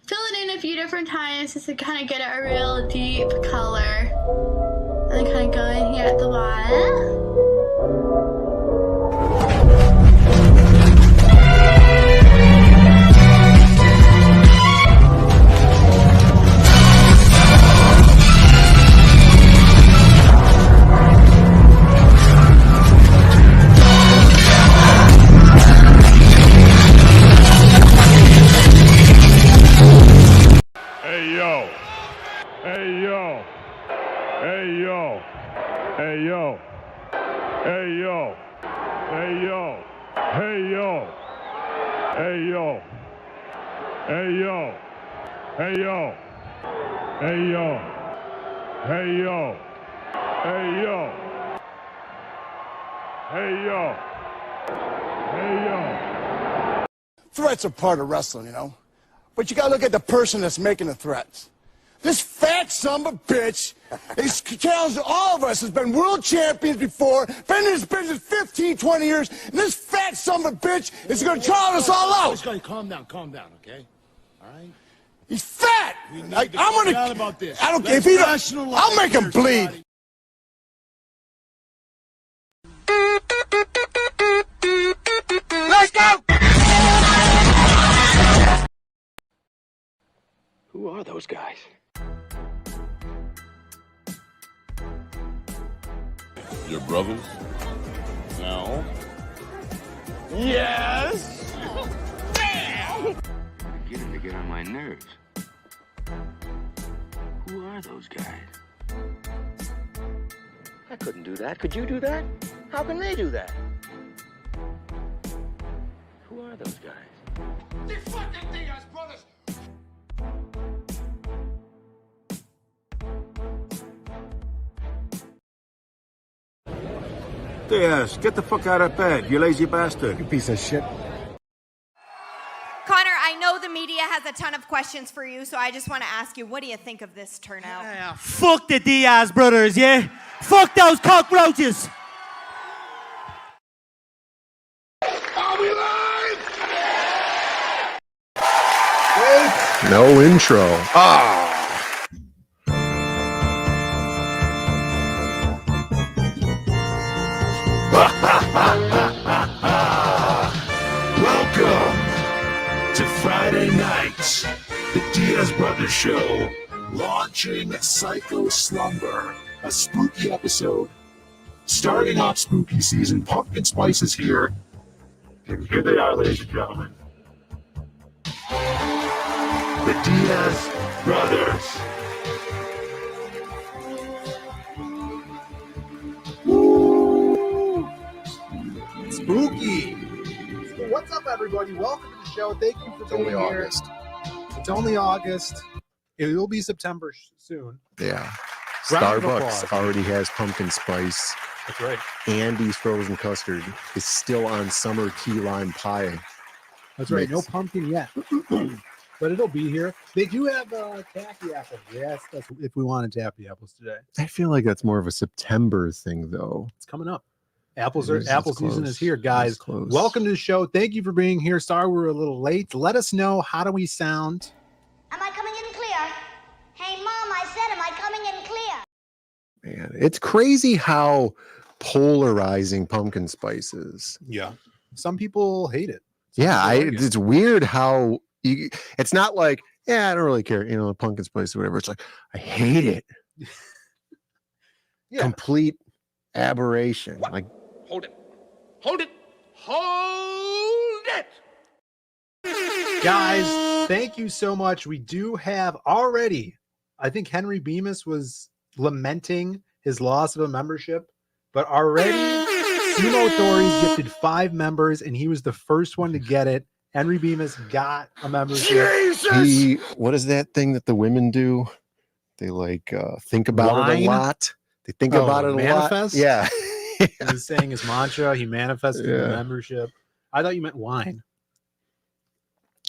fill it in a few different times just to kind of get it a real deep color. And then kind of go in here at the bottom. Threats are part of wrestling, you know? But you gotta look at the person that's making the threats. This fat son of a bitch is challenged all of us, has been world champions before, been in this business 15, 20 years, and this fat son of a bitch is gonna challenge us all out. Calm down, okay? All right? He's fat! I'm gonna... about this. I don't care if he don't... I'll make him bleed. Let's go! Who are those guys? Your brothers? No. Yes! Beginning to get on my nerves. Who are those guys? I couldn't do that. Could you do that? How can they do that? Who are those guys? They're fucking DIAZ brothers! DIAZ, get the fuck out of bed, you lazy bastard. You piece of shit. Connor, I know the media has a ton of questions for you, so I just want to ask you, what do you think of this turnout? Yeah, fuck the DIAZ brothers, yeah? Fuck those cockroaches! Are we live? No intro. Ah. Welcome to Friday nights, the DIAZ Brothers Show, launching PSYCHO SLUMBER, a spooky episode. Starting off spooky season, pumpkin spice is here. And here they are, ladies and gentlemen. The DIAZ Brothers. Woo! Spooky! So what's up, everybody? Welcome to the show. Thank you for being here. It's only August. It will be September soon. Yeah. Round of Starbucks applause. already has pumpkin spice. That's right. Andy's frozen custard is still on summer key lime pie. That's right. No Mix. pumpkin yet. But it'll be here. They do have taffy apples. Yes, that's if we wanted taffy apples today. I feel like that's more of a September thing, though. It's coming up. Apple It is, season close. is here, It's guys. close. Welcome to the show. Thank you for being here. Sorry we're a little late. Let us know, how do we sound? Am I coming in clear? Hey, Mom, I said, am I coming in clear? Man, it's crazy how polarizing pumpkin spice is. Yeah. Some people hate it. Yeah, people like it. it's weird how you, it's not like, yeah, I don't really care, you know, pumpkin spice or whatever. It's like, I hate it. Yeah. Complete aberration. Like, Hold it. Hold it. Hold it. Guys, thank you so much. We do have already, I think Henry Bemis was lamenting his loss of a membership, but already Sumo Authorities gifted 5 members, and he was the first one to get it. Henry Bemis got a membership. he, what is that thing that the women do? They like think about it a Wine? lot. They think about it a manifest? lot. Yeah. He was saying his mantra. He manifested the Yeah. membership. I thought you meant wine.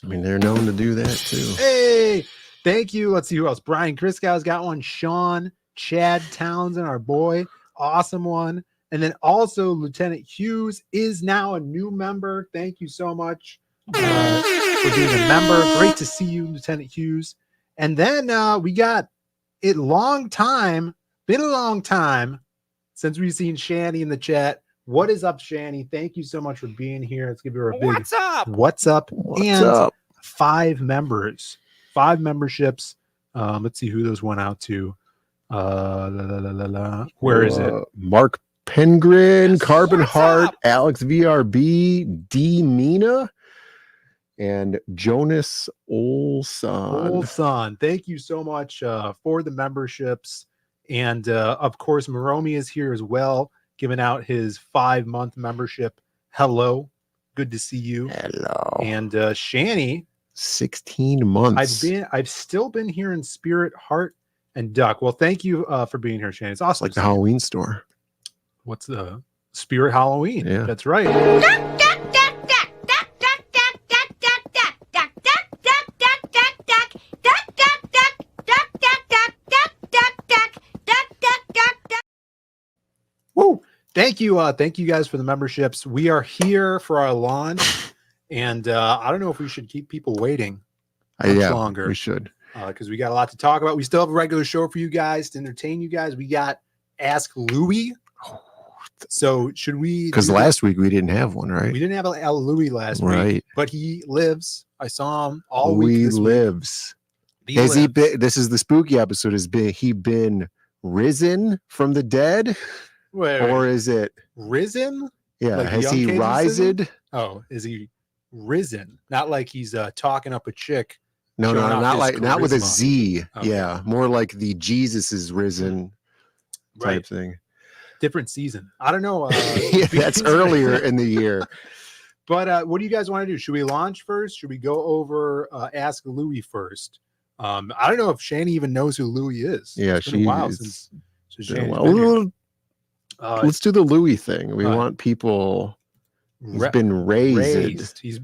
I mean, they're known to do that too. Hey, thank you. Let's see who else. Brian Kriskow's got one. Sean, Chad Townsend, our boy. Awesome one. And then also Lieutenant Hughes is now a new member. Thank you so much. for being a member. Great to see you, Lieutenant Hughes. And then we got it been a long time since we've seen Shani in the chat. What is up, Shani? Thank you so much for being here. Let's give her a big What's up? What's up? What's up? 5 members, 5 memberships. Let's see who those went out to. Where is it? Mark Pengrin, Yes. Carbon What's Heart, up? Alex VRB, D Mina, and Jonas Olson. Olson. Thank you so much for the memberships. And of course, Moromi is here as well, giving out his 5-month membership. Hello. Good to see you. Hello. And Shani, 16 months. I've still been here in spirit, heart, and duck. Well, thank you for being here, Shani. It's awesome. Like to the see you. Halloween store. What's the Spirit Halloween? Yeah. That's right. Woo! Thank you guys for the memberships. We are here for our launch, and I don't know if we should keep people waiting much longer. We should. Because we got a lot to talk about. We still have a regular show for you guys to entertain you guys. We got Ask Louie. So should we? Because last week we didn't have one, right? We didn't have a Louie last Right. week, but he lives. I saw him all Louie week. This week. lives. He Has he lives. been? This is the spooky episode. Has he been risen from the dead, Wait, or is it? risen? Yeah. Like Has young he kids rised? risen? Oh, is he risen? Not like he's talking up a chick. No, showing off not his like not with a charisma. Z. Okay. Yeah, more like the Jesus is risen type Right. thing. Different season. I don't know. Yeah, that's earlier in the year. But what do you guys want to do? Should we launch first? Should we go over Ask Louie first? I don't know if Shani even knows who Louie is. Yeah, It's been a while she's since been a Shani's while. been here. Well, let's do the Louie thing. We uh, want people. He's Ra- been raised. He's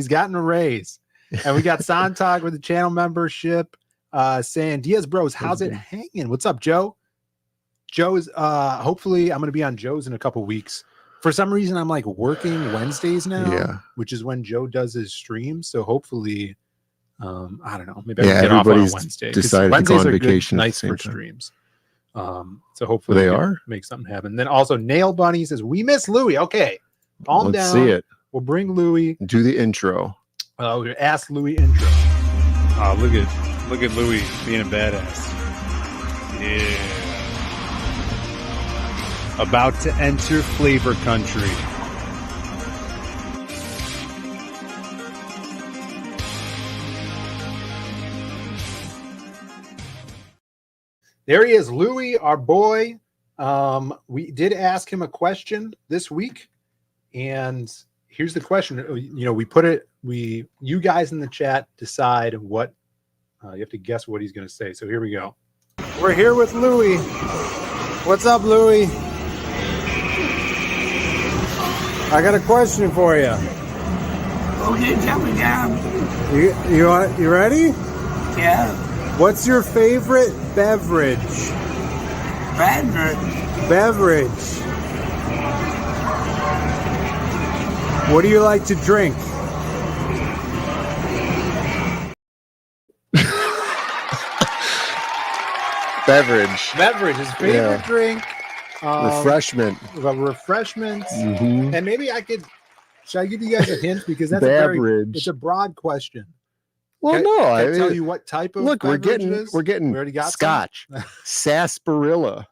gotten a raise. And we got Sontag with the channel membership saying, Diaz Bros, how's it hanging? What's up, Joe? Joe's hopefully I'm gonna be on Joe's in a couple weeks. For some reason, I'm like working Wednesdays now, Yeah. which is when Joe does his stream. So hopefully, I don't know, maybe I Yeah, can get off on a everybody's Wednesday. 'cause decided to go Wednesdays on are good vacation at the nights same for time. streams. So hopefully They we can are? make something happen. Then also Nail Bunny says, we miss Louie. Okay, calm Let's down. see it. We'll bring Louie. Do the intro. We'll ask Louie intro. Oh, look at Louie being a badass. Yeah. About to enter flavor country. There he is, Louie, our boy. We did ask him a question this week, and here's the question. We put it. You guys in the chat decide what. You have to guess what he's going to say. So here we go. We're here with Louie. What's up, Louie? I got a question for you. Okay, tell me down. You ready? Yeah. What's your favorite beverage? Beverage. What do you like to drink? Beverage. His favorite Yeah. drink. Refreshment. Refreshments. Mhm. And maybe should I give you guys a hint? Because that's Beverage. it's a broad question. Well, Can- no, can I I tell mean, you what type of look, we're beverage it getting is? we're getting We already got some? scotch, sarsaparilla,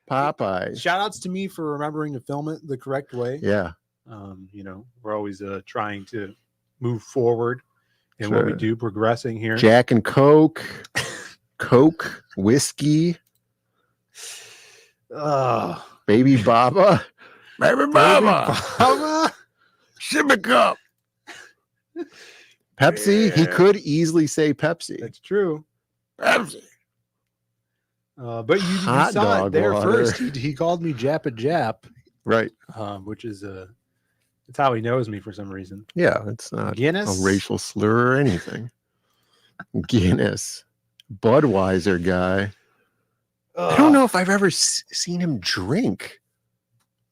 Popeyes. Shout outs to me for remembering to film it the correct way. Yeah, We're always trying to move forward in what we Sure. do, progressing here. Jack and Coke, Coke, whiskey, Baby Baba, Baby Baba, Ship it up. Pepsi. He could easily say Pepsi. That's true. Pepsi. But you Hot saw it dog there water. first. He called me Jap, Right. which is it's how he knows me for some reason. Yeah, it's not Guinness? a racial slur or anything. Guinness. Budweiser guy. I don't know if I've ever seen him drink.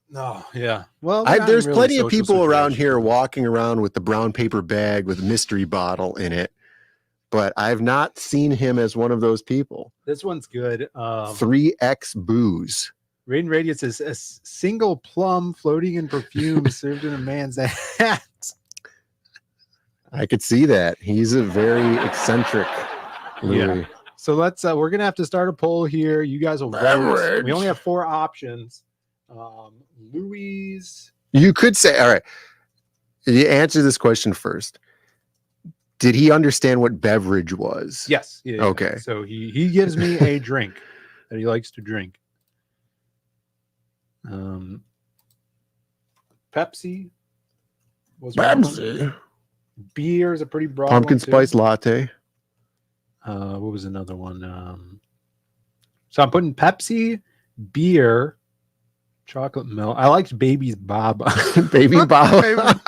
No, yeah. Well, there's plenty of people around here walking around with the brown paper bag with a mystery bottle in it, but I've not seen him as one of those people. This one's good. 3X booze. Rain Radius says a single plum floating in perfume served in a man's hat. I could see that. He's a very eccentric Louie. Yeah. So let's we're gonna have to start a poll here. You guys will vote. We only have 4 options. Louie's. You could say, all right. You answer this question first. Did he understand what beverage was? Yes. Yeah, okay. Yeah. So he gives me a drink that he likes to drink. Pepsi was Pepsi. Beer is a pretty broad Pumpkin one too. spice latte. What was another one? So I'm putting Pepsi, beer, chocolate milk. I liked Baby's Baba. Baby Baba.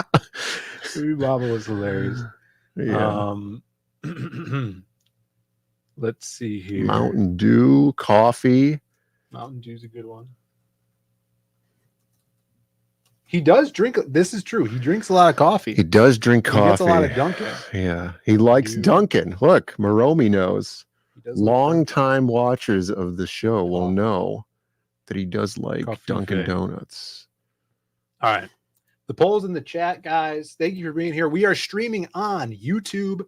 Baby Baba was hilarious. Yeah. Let's see here. Mountain Dew, coffee. Mountain Dew's a good one. He does drink. This is true. He drinks a lot of coffee. He does drink coffee. He gets a lot of Dunkin'. Yeah. He likes Dunkin'. Look, Maromi knows. Long-time watchers of the show will know that he does like Dunkin' Donuts. All right. The poll's in the chat, guys. Thank you for being here. We are streaming on YouTube,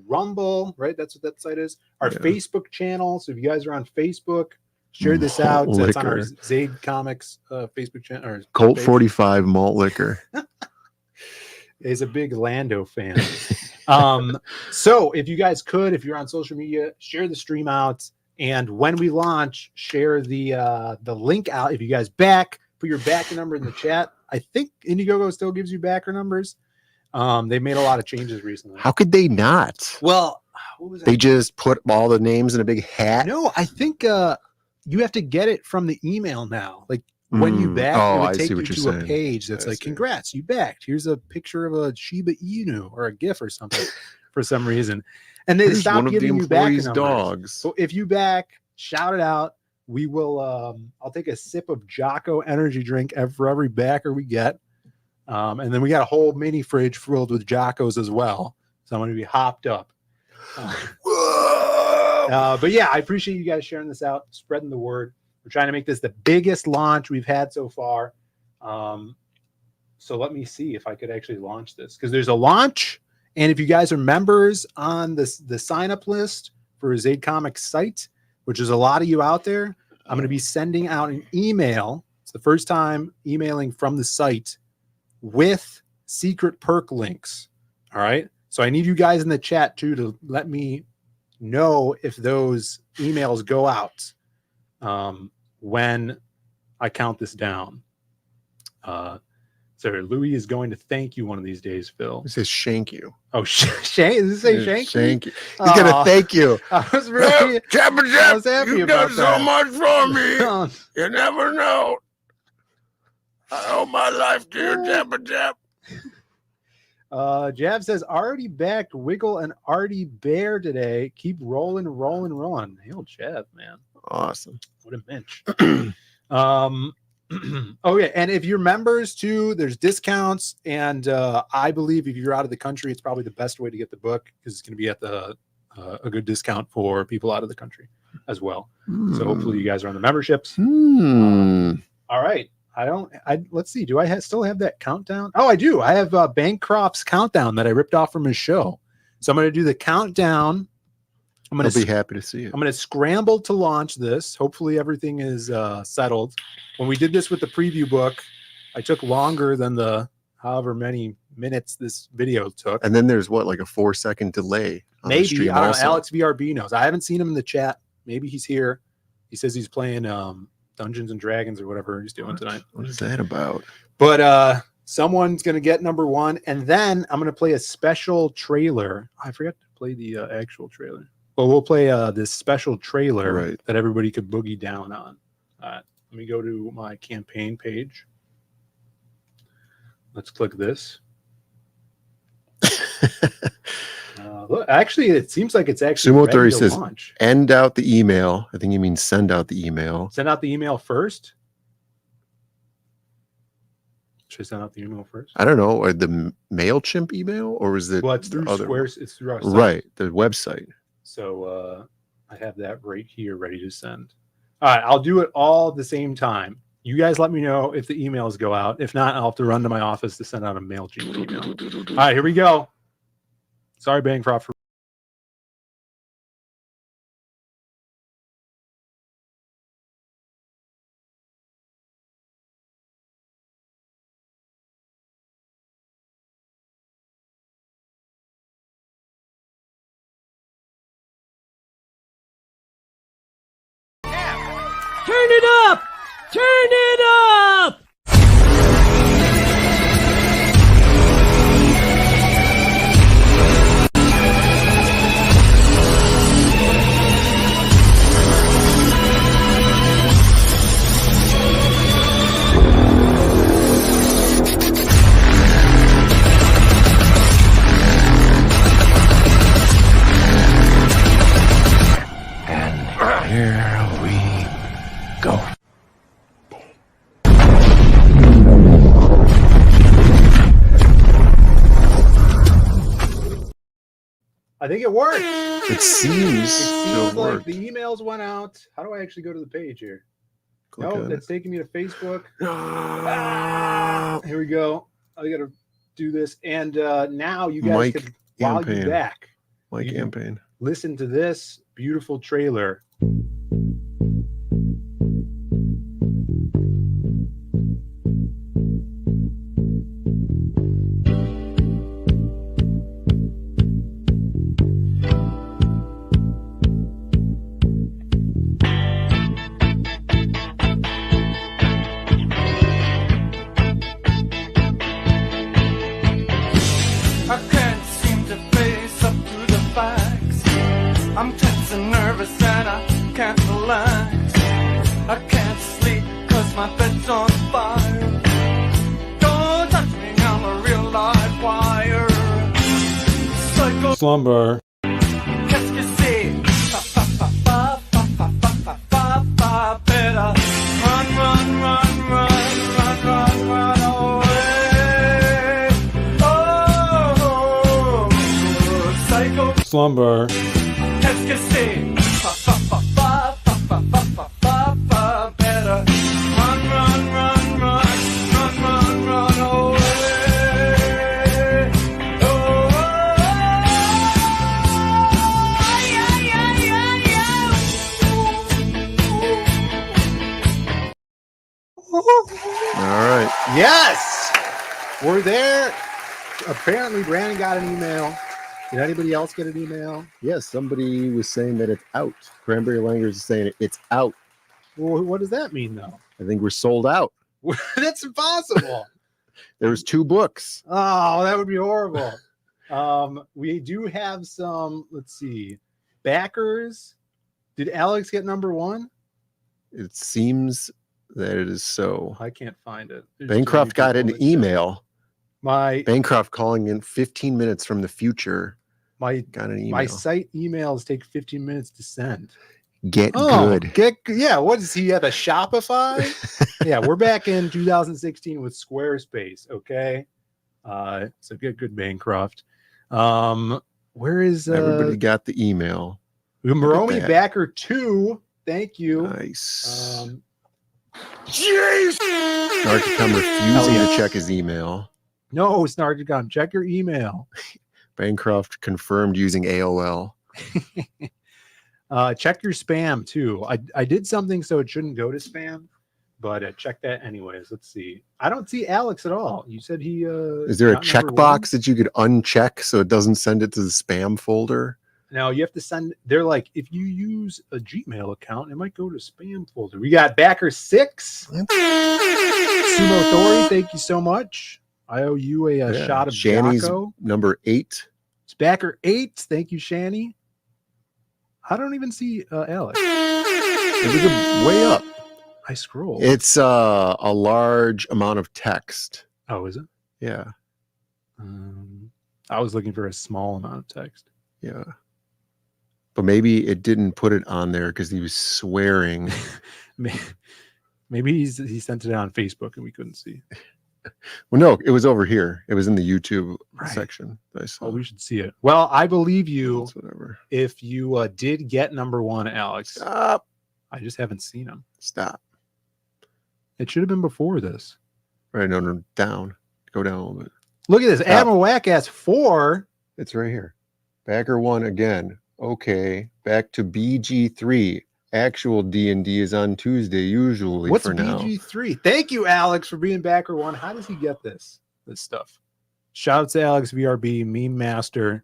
Rumble, right? That's what that site is. Our Facebook channel. So if you guys are on Facebook, share this out. So it's on our Zaid Comics Facebook channel. Colt 45 malt liquor. Is a big Lando fan. So if you guys could, if you're on social media, share the stream out. And when we launch, share the link out. If you guys put your backer number in the chat. I think Indiegogo still gives you backer numbers. They made a lot of changes recently. How could they not? Well, what was that? They just put all the names in a big hat. No, I think you have to get it from the email now. Like when you back, it would take you to a page that's like, congrats, you backed. Here's a picture of a Shiba Inu or a GIF or something for some reason. And they stopped giving you back numbers. Dogs. So if you back, shout it out. We will I'll take a sip of Jocko energy drink for every backer we get. And then we got a whole mini fridge filled with Jockos as well. So I'm going to be hopped up. But yeah, I appreciate you guys sharing this out, spreading the word. We're trying to make this the biggest launch we've had so far. So let me see if I could actually launch this, because there's a launch. And if you guys are members on the sign up list for Zaid Comics site, which is a lot of you out there, I'm going to be sending out an email. It's the first time emailing from the site with secret perk links. All right. So I need you guys in the chat too to let me know if those emails go out when I count this down. So Louie is going to thank you one of these days, Phil. It says shank you. Oh, shank? Does it say shank? Shank you. He's going to thank you. I was really I was happy you about done that. so much for me. You never know. I owe my life to you, Jabba Jab. Jab says, already backed Wiggle and Artie Bear today. Keep rolling. Hail Jab, man. Awesome. What a mensch. Oh yeah, and if you're members too, there's discounts, and I believe if you're out of the country, it's probably the best way to get the book, because it's going to be at the a good discount for people out of the country as well. So hopefully you guys are on the memberships. All right. Let's see. Do I still have that countdown? Oh, I do. I have Bancroft's countdown that I ripped off from his show. So I'm going to do the countdown. I'll be happy to see it. I'm going to scramble to launch this. Hopefully everything is settled. When we did this with the preview book, I took longer than the however many minutes this video took. And then there's like a 4-second delay. Maybe. I don't know. Alex VRB knows. I haven't seen him in the chat. Maybe he's here. He says he's playing Dungeons and Dragons or whatever he's doing tonight. What is that about? But someone's going to get number one. And then I'm going to play a special trailer. I forgot to play the actual trailer. Well, we'll play this special trailer that everybody could boogie down on. Let me go to my campaign page. Let's click this. Look, actually, it seems like it's actually Sumo ready 30 to says, launch. end out the email. I think you mean send out the email. Send out the email first. Should I send out the email first? I don't know. Or the MailChimp email, or is it? Well, it's through Squares. It's through our site. Right, the website. So I have that right here ready to send. All right, I'll do it all at the same time. You guys let me know if the emails go out. If not, I'll have to run to my office to send out a MailChimp email. All right, here we go. Sorry, Bancroft. Turn it up! Turn it up! And here we go. I think it worked. It seems to have like worked. the emails went out. How do I actually go to the page here? Click No, on that's taking me to Facebook. Here we go. I got to do this. And now you guys Mike can, while you're Campaign. back, Mike you can Campaign. listen to this beautiful trailer. I can't seem to face up to the facts. I'm tense and nervous and I can't relax. I can't sleep cause my bed's on fire. Don't touch me, I'm a real live wire. Psycho Slumber. qu'est-ce que c'est? Better run, run, run, run, run, run, run away. Oh, psycho. Slumber. Qu'est-ce que c'est? Better run, run, run, run, run, run, run away. Oh, All right. Yes, we're there. Apparently, Brandon got an email. Did anybody else get an email? Yes, somebody was saying that it's out. Cranberry Langers is saying it's out. Well, what does that mean, though? I think we're sold out. That's impossible. There was 2 books. Oh, that would be horrible. We do have some, let's see, backers. Did Alex get number 1? It seems that it is so. I can't find it. There's Bancroft too many got an people that- email. Bancroft calling in 15 minutes from the future. Got an email. My site emails take 15 minutes to send. Get good. Yeah, what does he have, a Shopify? Yeah, we're back in 2016 with Squarespace, okay? So get good, Bancroft. Where is Everybody got the email. Maromi that. Backer 2? Thank you. Nice. Jeez! Narcicom refusing to check his email. No, Snarkicom, check your email. Bancroft confirmed using AOL. Check your spam too. I did something so it shouldn't go to spam, but check that anyways. Let's see. I don't see Alex at all. You said he Is there a got number 1? checkbox that you could uncheck so it doesn't send it to the spam folder? No, you have to send. They're like, if you use a Gmail account, it might go to spam folder. We got Backer 6. Sumo Thori, thank you so much. I owe you a shot of Shanny's Jocko. number 8. It's Backer 8. Thank you, Shanny. I don't even see Alex. It was way up. I scroll. It's a large amount of text. Oh, is it? Yeah. I was looking for a small amount of text. Yeah. But maybe it didn't put it on there because he was swearing. Maybe he sent it on Facebook and we couldn't see. Well, no, it was over here. It was in the YouTube section that I saw. Oh, we should see it. Well, I believe you. That's whatever. If you did get number one, Alex. Stop. I just haven't seen him. Stop. It should have been before this. Right, no, down. Go down a little bit. Look at this. Admiral Wackass 4. It's right here. Backer 1 again. Okay. Back to BG3. Actual D&D is on Tuesday usually. What's for now. BG3? Thank you, Alex, for being backer 1. How does he get this stuff? Shout out to Alex VRB, meme master,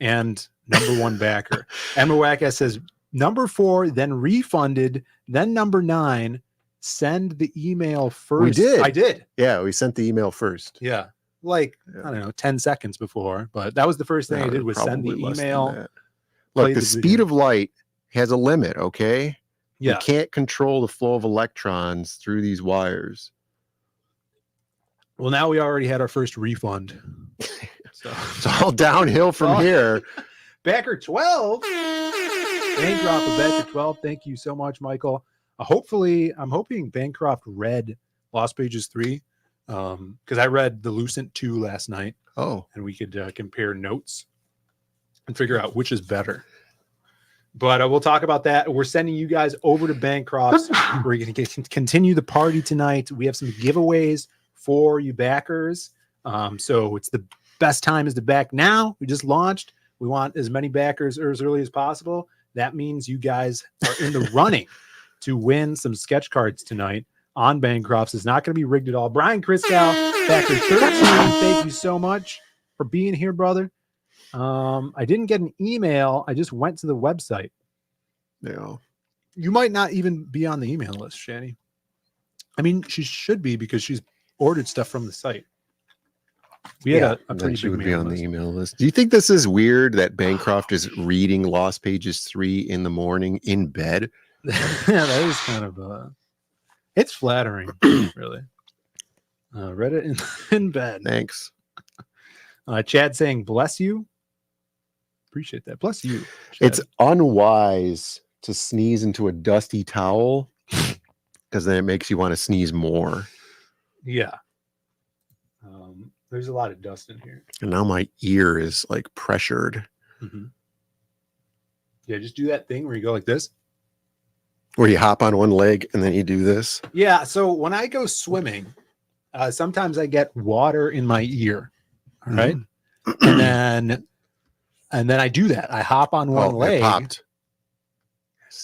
and number 1 backer. Admiral Wackass says number 4, then refunded, then number 9. Send the email first. We did. I did. Yeah, we sent the email first. Yeah. Like, I don't know, 10 seconds before, but that was the first thing I did was send the Probably less than email. that. Look, the speed of light has a limit, okay? Yeah. You can't control the flow of electrons through these wires. Well, now we already had our first refund. So it's all downhill from here. Backer 12. Bancroft of Backer 12. Thank you so much, Michael. I'm hoping Bancroft read Lost Pages 3. Because I read The Lucent 2 last night. Oh. And we could compare notes and figure out which is better. But we'll talk about that. We're sending you guys over to Bancroft's. We're going to continue the party tonight. We have some giveaways for you backers. So it's the best time is to back now. We just launched. We want as many backers as early as possible. That means you guys are in the running to win some sketch cards tonight on Bancroft's. It's not going to be rigged at all. Brian Christow, backer 13. Thank you so much for being here, brother. I didn't get an email. I just went to the website. Yeah. You might not even be on the email list, Shani. I mean, she should be because she's ordered stuff from the site. We had a pretty she big would be on the email list. Do you think this is weird that Bancroft is reading Lost Pages 3 in the morning in bed? Yeah, that is kind of it's flattering, really. Read it in bed. Thanks. Chad saying bless you. Appreciate that. Bless you, Chad. It's unwise to sneeze into a dusty towel because then it makes you want to sneeze more. Yeah. There's a lot of dust in here. And now my ear is like pressured. Mm-hmm. Yeah, just do that thing where you go like this. Where you hop on one leg and then you do this. Yeah. So when I go swimming, sometimes I get water in my ear. All right. And then I do that. I hop on one leg.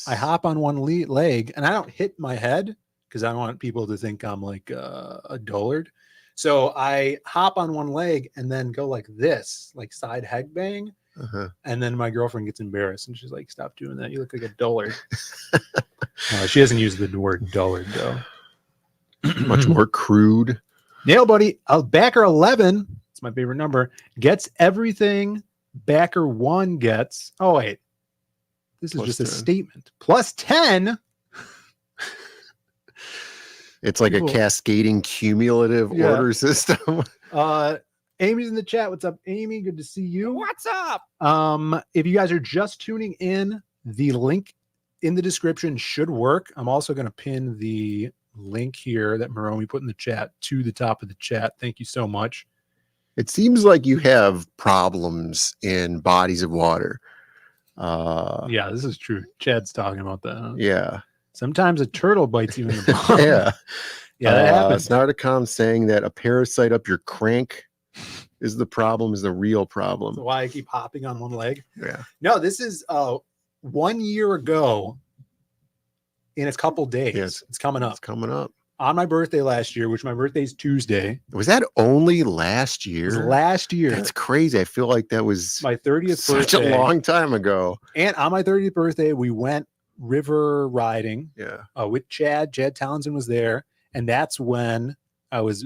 I hop on one leg and I don't hit my head because I don't want people to think I'm like a dullard. So I hop on one leg and then go like this, like side head bang. And then my girlfriend gets embarrassed and she's like, stop doing that. You look like a dullard. She hasn't used the word dullard though. Much more crude. Nail buddy. Backer 11. It's my favorite number. Gets everything backer 1 gets. Oh, wait. This is just a statement. Plus 10. It's like a cascading cumulative order system. Amy's in the chat. What's up, Amy? Good to see you. What's up? If you guys are just tuning in, the link in the description should work. I'm also going to pin the link here that Maromi put in the chat to the top of the chat. Thank you so much. It seems like you have problems in bodies of water. Yeah, this is true. Chad's talking about that. Huh? Yeah. Sometimes a turtle bites you in the bum. Yeah. Yeah, that happens. Snarticom saying that a parasite up your crank is the problem, is the real problem. That's why I keep hopping on one leg. Yeah. No, this is 1 year ago in a couple days. Yes. It's coming up. It's coming up. On my birthday last year, which my birthday's Tuesday. Was that only last year? It was last year. That's crazy. I feel like that was my 30th such birthday. a long time ago. And on my 30th birthday, we went river riding. Yeah. With Chad. Chad Townsend was there. And that's when I was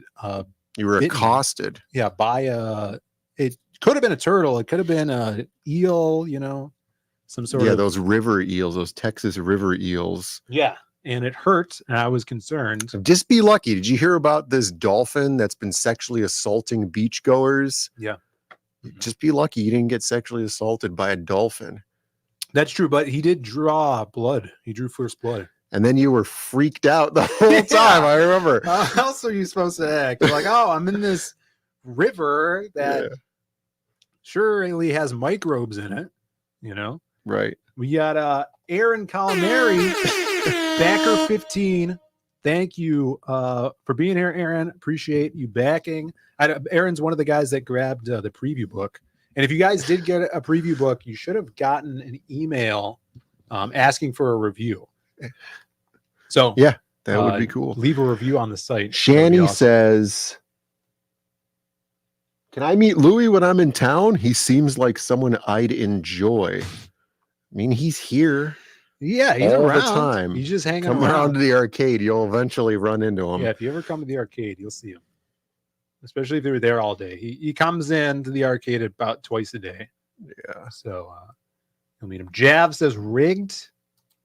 you were bitten. accosted. Yeah, by it could have been a turtle, it could have been a eel, you know, some sort of those river eels, those Texas river eels. Yeah. And it hurt, and I was concerned. Just be lucky. Did you hear about this dolphin that's been sexually assaulting beachgoers? Yeah. Just be lucky you didn't get sexually assaulted by a dolphin. That's true, but he did draw blood. He drew first blood. And then you were freaked out the whole time. I remember. How else are you supposed to act? You're like, oh, I'm in this river that surely has microbes in it, you know? Right. We got Aaron Calamari, backer 15. Thank you for being here, Aaron. Appreciate you backing. Aaron's one of the guys that grabbed the preview book. And if you guys did get a preview book, you should have gotten an email asking for a review. So yeah, that would be cool. Leave a review on the site. Shani says, "Can I meet Louie when I'm in town? He seems like someone I'd enjoy." I mean, he's here. Yeah, he's all around the time. He's just hanging Come around to the arcade. You'll eventually run into him. Yeah, if you ever come to the arcade, you'll see him. Especially if they were there all day. He comes in to the arcade about twice a day. Yeah. So you'll meet him. Jav says rigged.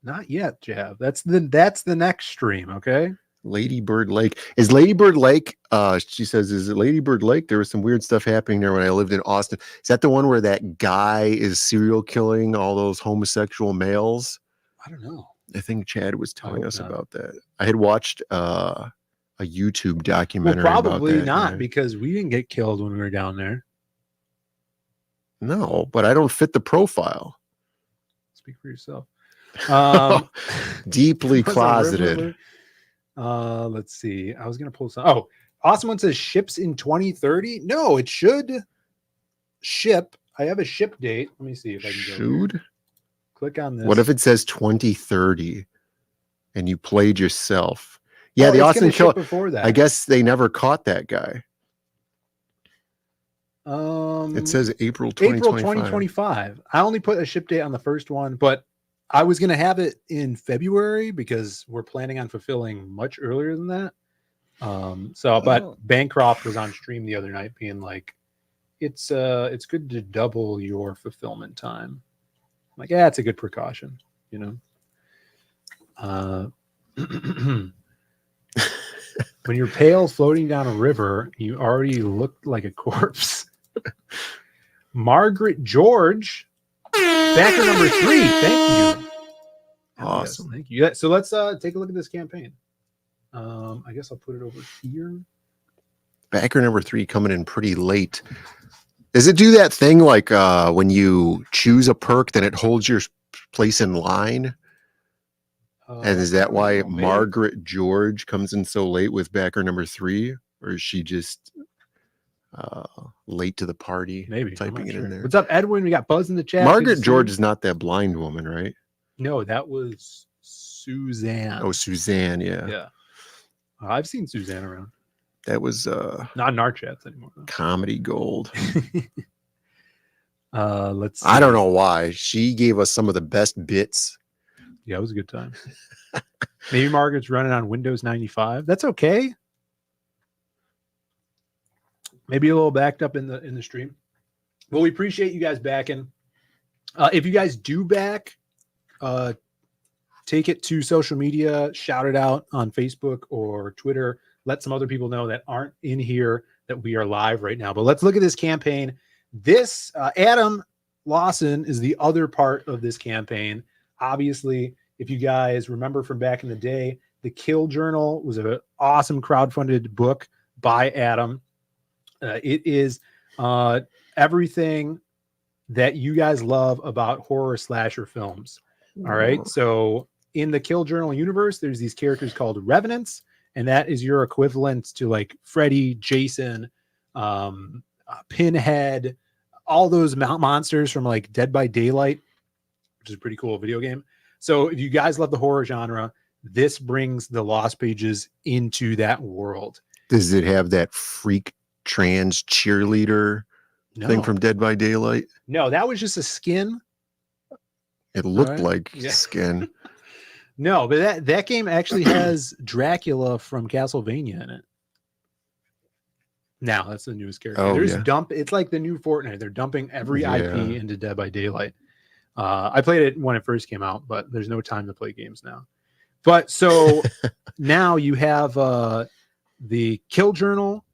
Not yet, Jav. That's the next stream, okay? Lady Bird Lake. Is Lady Bird Lake, she says, is it Lady Bird Lake? There was some weird stuff happening there when I lived in Austin. Is that the one where that guy is serial killing all those homosexual males? I don't know. I think Chad was telling us about that. I had watched a YouTube documentary probably about that. not, because we didn't get killed when we were down there. No, but I don't fit the profile. Speak for yourself. Deeply closeted. Let's see. I was gonna pull some. Oh, awesome one says ships in 2030. No, it should ship. I have a ship date. Let me see if I can go. Should click on this. What if it says 2030 and you played yourself? Yeah, the Austin kill. Before that, I guess they never caught that guy. It says April 2025. I only put a ship date on the first one, but I was gonna have it in February because we're planning on fulfilling much earlier than that. But Bancroft was on stream the other night being like, it's good to double your fulfillment time. I'm like, yeah, it's a good precaution, you know. When you're pale floating down a river, you already look like a corpse. Margaret George, backer number 3. Thank you. Awesome. Yes, thank you. Yeah, so let's take a look at this campaign. I guess I'll put it over here. Backer number 3 coming in pretty late. Does it do that thing like when you choose a perk, then it holds your place in line? And is that why Margaret George comes in so late with backer number 3? Or is she just late to the party? Maybe. Typing it in there. What's up, Edwin? We got Buzz in the chat. Margaret George is not that blind woman, right? No, that was Suzanne. Oh, Suzanne, yeah. Yeah. I've seen Suzanne around. That was not in our chats anymore. Comedy gold. Let's see. I don't know why. She gave us some of the best bits. Yeah, it was a good time. Maybe Margaret's running on Windows 95. That's okay. Maybe a little backed up in the stream. Well, we appreciate you guys backing. If you guys do back, take it to social media, shout it out on Facebook or Twitter. Let some other people know that aren't in here that we are live right now. But let's look at this campaign. This Adam Lawson is the other part of this campaign. Obviously, if you guys remember from back in the day, the Kill Journal was an awesome crowdfunded book by Adam. It is everything that you guys love about horror slasher films. All right. So in the Kill Journal universe, there's these characters called Revenants, and that is your equivalent to like Freddy, Jason, Pinhead, all those monsters from like Dead by Daylight, which is a pretty cool video game. So if you guys love the horror genre, this brings the Lost Pages into that world. Does it have that freak trans cheerleader thing from Dead by Daylight? No, that was just a skin. It looked like skin. No, but that game actually has Dracula from Castlevania in it. Now that's the newest character. It's like the new Fortnite. They're dumping every IP into Dead by Daylight. I played it when it first came out, but there's no time to play games now. But so now you have the Kill Journal.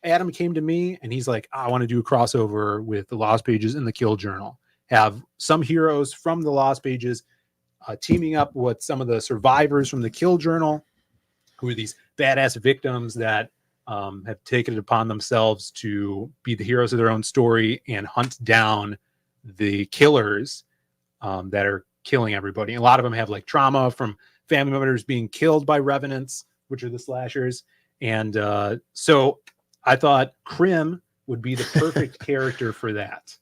Adam came to me and he's like, I want to do a crossover with the Lost Pages and the Kill Journal. Have some heroes from the Lost Pages teaming up with some of the survivors from the Kill Journal, who are these badass victims that have taken it upon themselves to be the heroes of their own story and hunt down the killers that are killing everybody. A lot of them have like trauma from family members being killed by revenants, which are the slashers. And so I thought Crim would be the perfect character for that.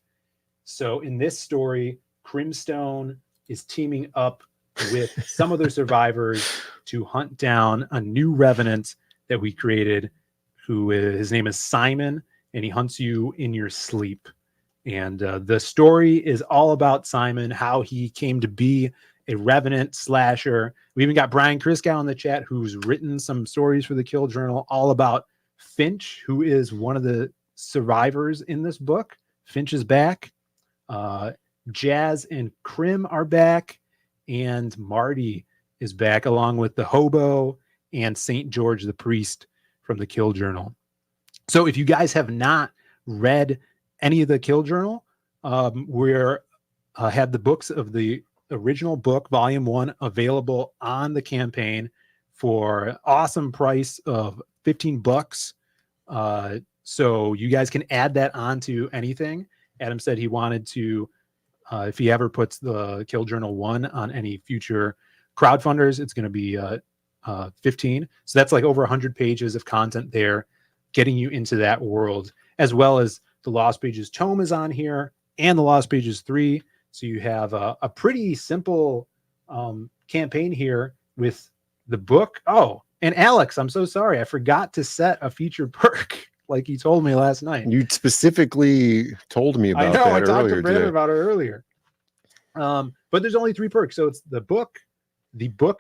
So in this story, Crimstone is teaming up with some of the survivors to hunt down a new revenant that we created, who his name is Simon, and he hunts you in your sleep. And the story is all about Simon, how he came to be a revenant slasher. We even got Brian Kriskow in the chat, who's written some stories for the Kill Journal all about Finch, who is one of the survivors in this book. Finch is back. Jazz and Crim are back, and Marty is back along with the hobo and St. George the priest from the Kill Journal. So if you guys have not read any of the Kill Journal, we're had the books of the original book, volume 1, available on the campaign for awesome price of $15. So you guys can add that onto anything. Adam said he wanted to, if he ever puts the Kill Journal 1 on any future crowdfunders, it's going to be 15. So that's like over 100 pages of content there, getting you into that world, as well as the Lost Pages tome is on here and the Lost Pages 3. So you have a pretty simple campaign here with the book. Oh, and Alex, I'm so sorry. I forgot to set a featured perk like you told me last night. You specifically told me about that I talked earlier to Brandon today. about it earlier. But there's only 3 perks. So it's the book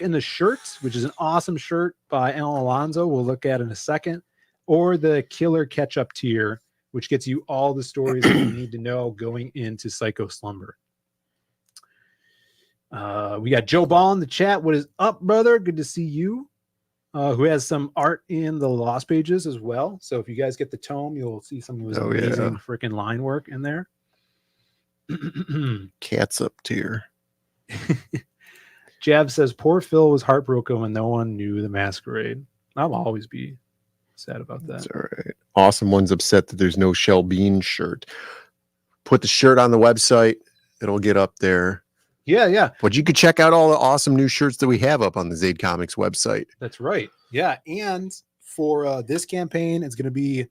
and the shirts, which is an awesome shirt by Alan Alonso we'll look at in a second, or the Killer Catch-Up tier, which gets you all the stories that you need to know going into Psycho Slumber. We got Joe Ball in the chat. What is up, brother? Good to see you. Who has some art in the Lost Pages as well. So if you guys get the tome, you'll see some of his amazing freaking line work in there. Cats up tier. Jab says, poor Phil was heartbroken when no one knew the masquerade. I'll always be sad about that. That's all right. Awesome one's upset that there's no Shell Bean shirt. Put the shirt on the website. It'll get up there. Yeah. But you could check out all the awesome new shirts that we have up on the Zaid Comics website. That's right. Yeah. And for this campaign, it's going to be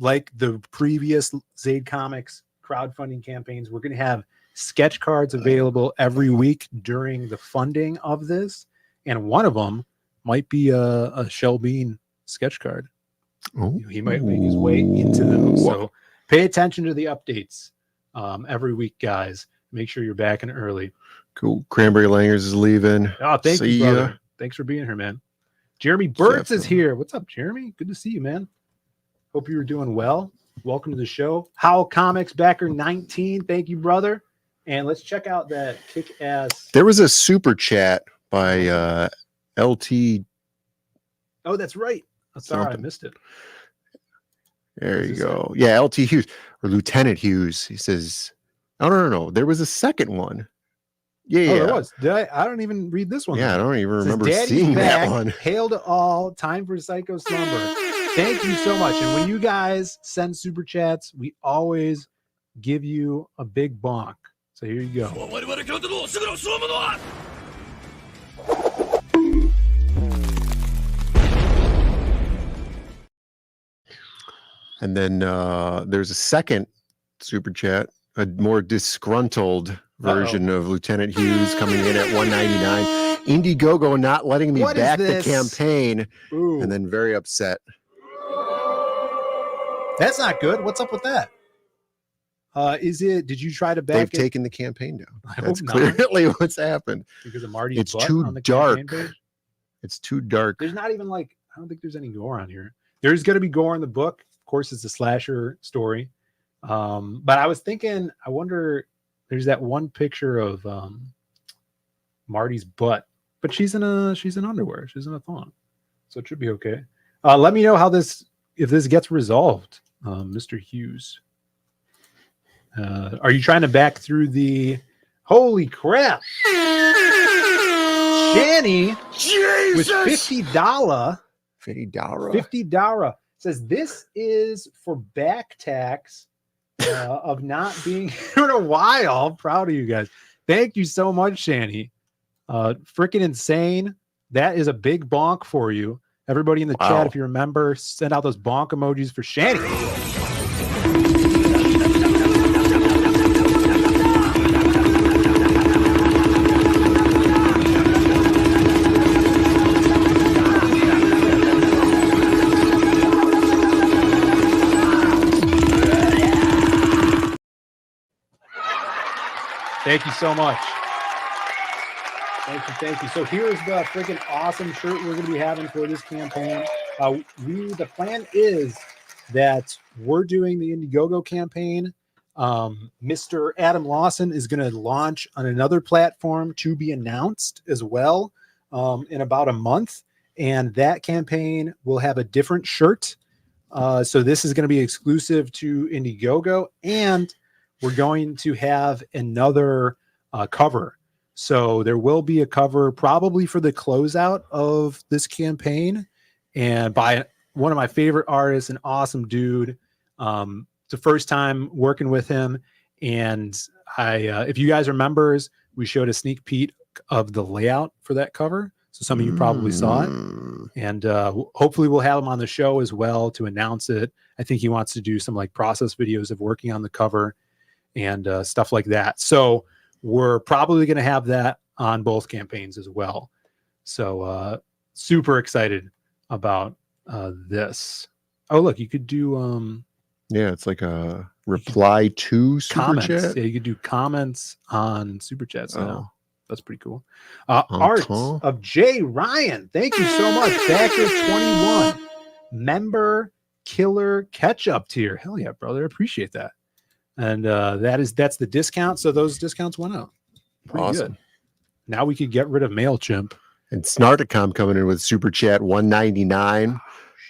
like the previous Zaid Comics crowdfunding campaigns. We're going to have sketch cards available every week during the funding of this. And one of them might be a Shell Bean sketch card. Oh. He might make his way into those. So pay attention to the updates every week, guys. Make sure you're back in early. Cool. Cranberry Langers is leaving. Oh, thank See you, brother. ya. Thanks for being here, man. Jeremy Burtz is here. What's up, Jeremy? Good to see you, man. Hope you were doing well. Welcome to the show. Howl Comics backer 19. Thank you, brother. And let's check out that kick-ass. There was a super chat by LT. Oh, that's right. I'm sorry, Something. I missed it. There you go. Yeah, LT Hughes or Lieutenant Hughes. He says, oh, no. There was a second one. Yeah. Oh, there was. I don't even read this one. Yeah, I don't even remember Daddy's seeing back. that one. Hail to all. Time for Psycho Slumber. Thank you so much. And when you guys send super chats, we always give you a big bonk. So here you go. And then there's a second super chat, a more disgruntled version of Lieutenant Hughes coming in at 199. Indiegogo not letting me What is back the this? campaign. Ooh. And then very upset. That's not good. What's up with that? Did you try to back They've it taken the campaign down. I That's hope not. clearly what's happened. because of Marty's It's butt too on the dark. campaign page? It's too dark. There's not even I don't think there's any gore on here. There's going to be gore in the book. Of course, it's a slasher story. But I was thinking, I wonder, there's that one picture of Marty's butt, but she's in underwear. She's in a thong. So it should be okay. Let me know if this gets resolved, Mr. Hughes. Are you trying to back through the, holy crap. Shanny with Jesus! $50. $50. $50 says this is for back tax of not being here in a while. I'm proud of you guys. Thank you so much, Shanny. Freaking insane. That is a big bonk for you. Everybody in the chat, if you remember, send out those bonk emojis for Shanny. Thank you so much. Thank you. So here's the freaking awesome shirt we're going to be having for this campaign. The plan is that we're doing the Indiegogo campaign. Mr. Adam Lawson is going to launch on another platform to be announced as well in about a month. And that campaign will have a different shirt. So this is going to be exclusive to Indiegogo, and we're going to have another cover. So there will be a cover probably for the closeout of this campaign, and by one of my favorite artists, an awesome dude. It's the first time working with him, and if you guys remember, we showed a sneak peek of the layout for that cover. So some of you probably saw it, and hopefully we'll have him on the show as well to announce it. I think he wants to do some like process videos of working on the cover and stuff like that. So we're probably going to have that on both campaigns as well. So super excited about this. Oh, look, you could do yeah, it's like a reply to Super comments. Chat. Yeah, you could do comments on Super Chats now. That's pretty cool. Art of Jay Ryan. Thank you so much. Backer 21. Member Killer Catch-Up tier. Hell yeah, brother. Appreciate that. And that's the discount. So those discounts went out. Pretty good. Now we could get rid of MailChimp. And Snarticom coming in with Super Chat 199,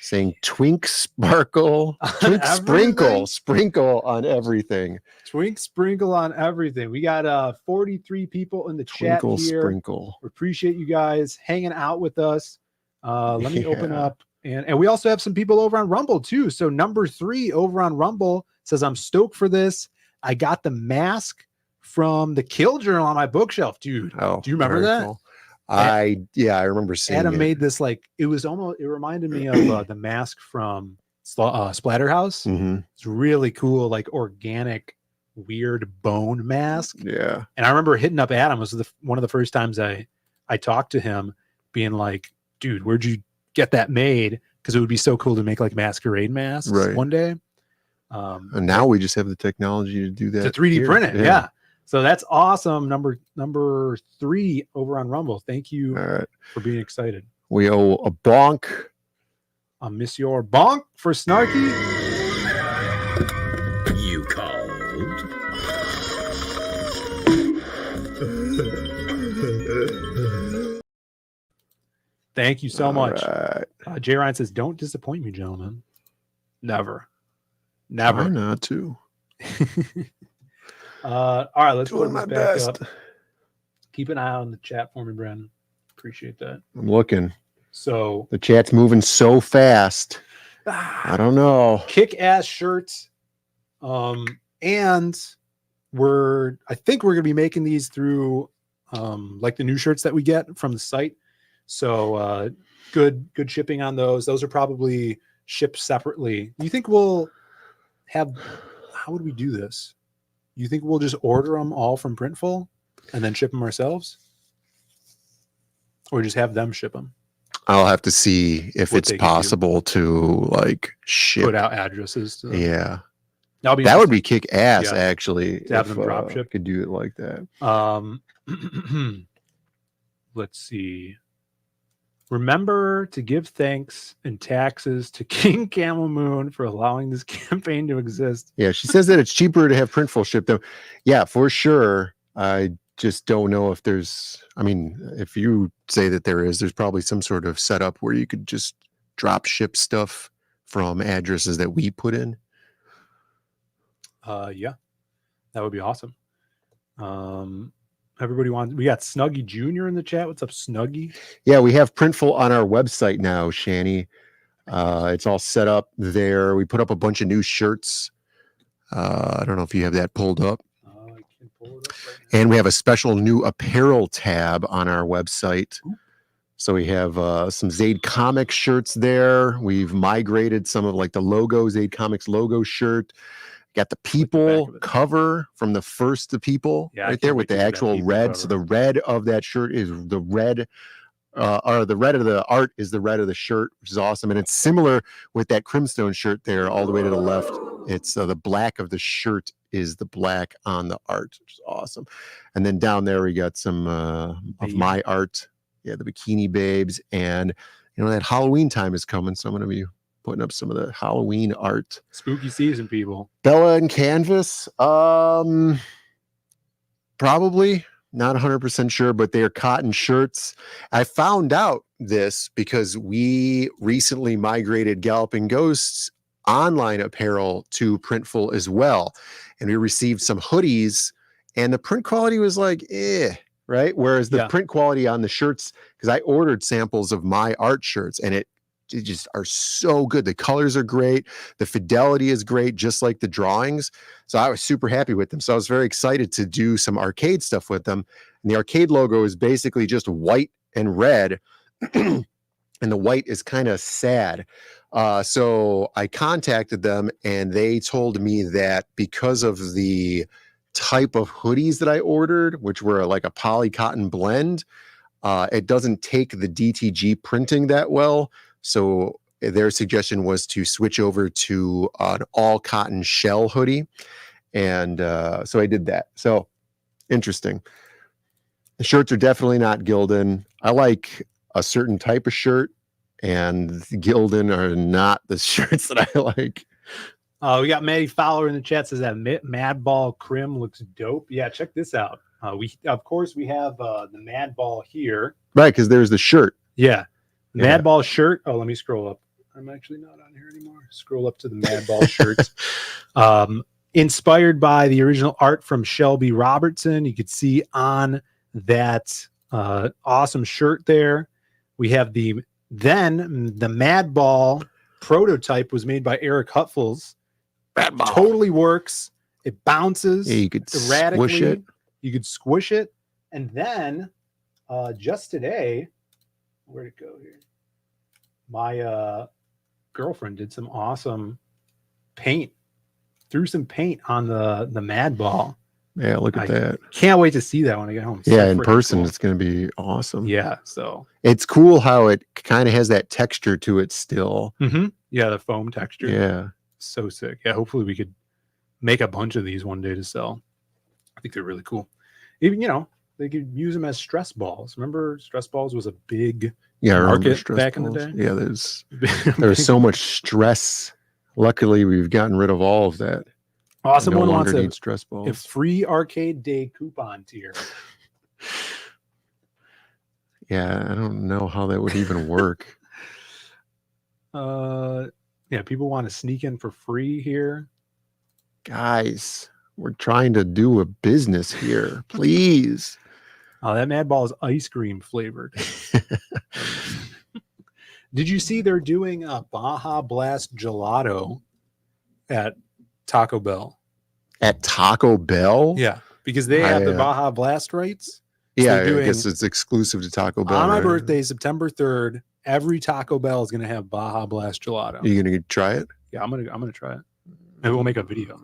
saying Twink Sparkle, Twink Sprinkle on everything. Twink Sprinkle on everything. We got 43 people in the Twinkle chat here. Sprinkle. We appreciate you guys hanging out with us. Let me open up. And we also have some people over on Rumble too. So number 3 over on Rumble says, I'm stoked for this. I got the mask from the Kill Journal on my bookshelf, dude. Oh, do you remember that? Cool. I remember seeing Adam it. made this, like, it reminded me of the mask from Splatterhouse. Mm-hmm. It's really cool, like organic, weird bone mask. Yeah. And I remember hitting up Adam. It was one of the first times I talked to him, being like, dude, where'd you get that made? Because it would be so cool to make like masquerade masks one day. And now we just have the technology to do that. To 3D print it. Yeah. So that's awesome. Number 3 over on Rumble. Thank you for being excited. We owe a bonk. I miss your bonk for Snarky. You called. Thank you so much. Jay Ryan says, don't disappoint me, gentlemen. Never. Try not to. All right, let's Doing put this my back best. up. Keep an eye on the chat for me, Brandon. Appreciate that. I'm looking. So the chat's moving so fast. I don't know. Kick-ass shirts. And I think we're gonna be making these through like the new shirts that we get from the site. So good shipping on those. Those are probably shipped separately. Do you think we'll have, how would we do this? You think we'll just order them all from Printful and then ship them ourselves? Or just have them ship them? I'll have to see if it's possible to like ship. Put out addresses to them. Yeah. That would be kick ass, Yeah. actually. To have them drop ship. Could do it like that. Let's see. Remember to give thanks and taxes to King Camel Moon for allowing this campaign to exist. Yeah, she says that it's cheaper to have Printful ship them. Yeah, for sure. I just don't know if there's, I mean, if you say that there's probably some sort of setup where you could just drop ship stuff from addresses that we put in. Yeah, that would be awesome. Everybody wants. We got Snuggy Jr. in the chat. What's up, Snuggy? Yeah, we have Printful on our website now, Shanny. It's all set up there. We put up a bunch of new shirts. I don't know if you have that pulled up. I can pull it up right now. And we have a special new apparel tab on our website. Ooh. So we have some Zaid Comics shirts there. We've migrated some of like the logo, Zaid Comics logo shirt. Got the people cover from the first The People right there with the actual red. So the red of that shirt is the red, or the red of the art is the red of the shirt, which is awesome. And it's similar with that Crimstone shirt there all the way to the left. It's the black of the shirt is the black on the art, which is awesome. And then down there we got some of my art. Yeah, the Bikini Babes. And, you know, that Halloween time is coming. So I'm going to be putting up some of the Halloween art. Spooky season, people. Bella and Canvas. Probably not 100% sure, but they are cotton shirts. I found out this because we recently migrated Galloping Ghosts online apparel to Printful as well. And we received some hoodies and the print quality was like, right? Whereas the print quality on the shirts, because I ordered samples of my art shirts and it just are so good. The colors are great. The fidelity is great, just like the drawings. So I was super happy with them. So I was very excited to do some arcade stuff with them. And the arcade logo is basically just white and red. And the white is kind of sad. So I contacted them and they told me that because of the type of hoodies that I ordered, which were like a poly cotton blend, it doesn't take the DTG printing that well. So their suggestion was to switch over to an all cotton shell hoodie. And so I did that. So interesting. The shirts are definitely not Gildan. I like a certain type of shirt, and Gildan are not the shirts that I like. We got Maddie Fowler in the chat, says that Madball Crim looks dope. Yeah, check this out. We have the Madball here. Right, because there's the shirt. Yeah. Madball shirt. Oh, let me scroll up. I'm actually not on here anymore. Scroll up to the Madball shirts. Inspired by the original art from Shelby Robertson. You could see on that awesome shirt there. We have the Madball prototype was made by Eric Hutfels. Madball. Totally works. It bounces. Yeah, you could erratically. squish it. You could squish it. And then just today, where'd it go here? My girlfriend did some awesome paint. Threw some paint on the Madball. Yeah, look at that. Can't wait to see that when I get home. Yeah, in person, it's going to be awesome. Yeah, so it's cool how it kind of has that texture to it still. Mm-hmm. Yeah, the foam texture. Yeah, so sick. Yeah, hopefully we could make a bunch of these one day to sell. I think they're really cool. Even, you know, they could use them as stress balls. Remember, stress balls was a big market back in the day. Yeah, there's so much stress. Luckily, we've gotten rid of all of that. Someone wants need stress balls. A free arcade day coupon tier. Yeah, I don't know how that would even work. Yeah, people want to sneak in for free here. Guys, we're trying to do a business here. Please. That Madball is ice cream flavored. Did you see they're doing a Baja Blast gelato at Taco Bell? At Taco Bell? Yeah, because they have the Baja Blast rights. So yeah, I guess it's exclusive to Taco Bell. On my birthday, September 3rd, every Taco Bell is going to have Baja Blast gelato. Are you going to try it? Yeah, I'm gonna try it. Maybe we'll make a video.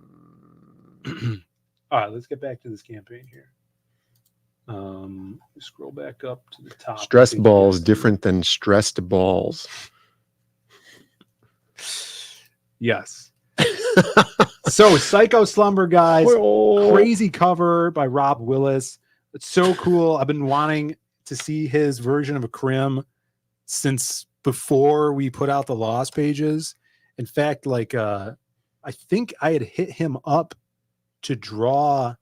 All right, let's get back to this campaign here. Scroll back up to the top. Stress balls different than stressed balls. Yes. So Psycho Slumber, guys. Crazy cover by Rob Willis. It's so cool. I've been wanting to see his version of a crim since before we put out the Lost pages. In fact, like I think I had hit him up to draw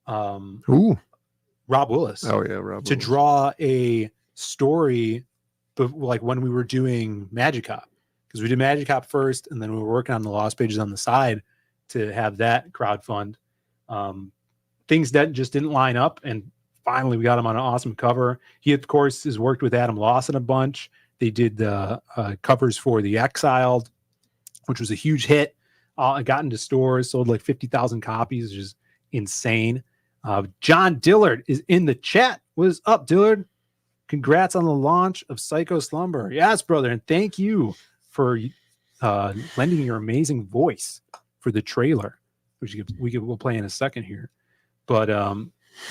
Rob Willis. Oh yeah, Rob to Willis. Draw a story, but like when we were doing Magic Hop, because we did Magic Hop first, and then we were working on the Lost pages on the side to have that crowdfund. Things that just didn't line up, and finally we got him on an awesome cover. He, of course, has worked with Adam Lawson a bunch. They did the covers for The Exiled, which was a huge hit. It got into stores, sold like 50,000 copies, which is insane. John Dillard is in the chat. What is up, Dillard? Congrats on the launch of Psycho Slumber. Yes, brother, and thank you for lending your amazing voice for the trailer, which we'll play in a second here. But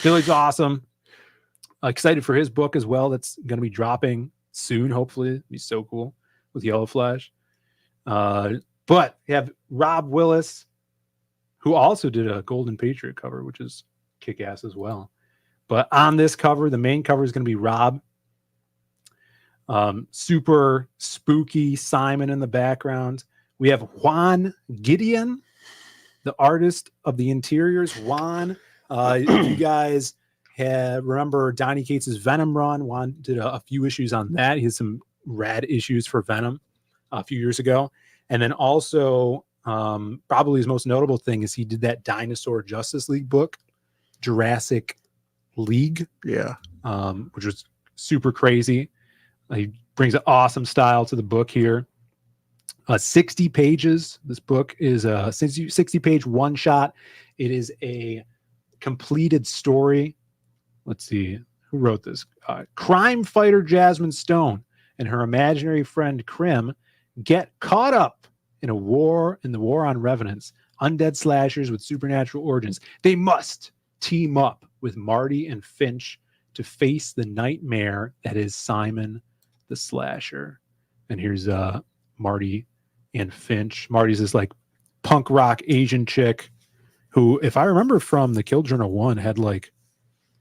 Dillard's awesome. Excited for his book as well. That's going to be dropping soon, hopefully. It'll be so cool with Yellow Flash. But you have Rob Willis, who also did a Golden Patriot cover, which is kick-ass as well. But on this cover, the main cover is going to be Rob. Super spooky Simon in the background. We have Juan Gideon, the artist of the interiors. Juan, if you guys remember Donny Cates' Venom run, Juan did a few issues on that. He had some rad issues for Venom a few years ago. And then also, probably his most notable thing is he did that Dinosaur Justice League book, Jurassic League. Yeah. Which was super crazy. He brings an awesome style to the book here. 60 pages. This book is a 60-page one-shot. It is a completed story. Let's see. Who wrote this? Crime fighter Jasmine Stone and her imaginary friend Krim get caught up in the war on revenants, undead slashers with supernatural origins. They must team up with Marty and Finch to face the nightmare that is Simon the Slasher. And here's Marty and Finch. Marty's this like punk rock Asian chick who, if I remember from the Kill Journal 1, had like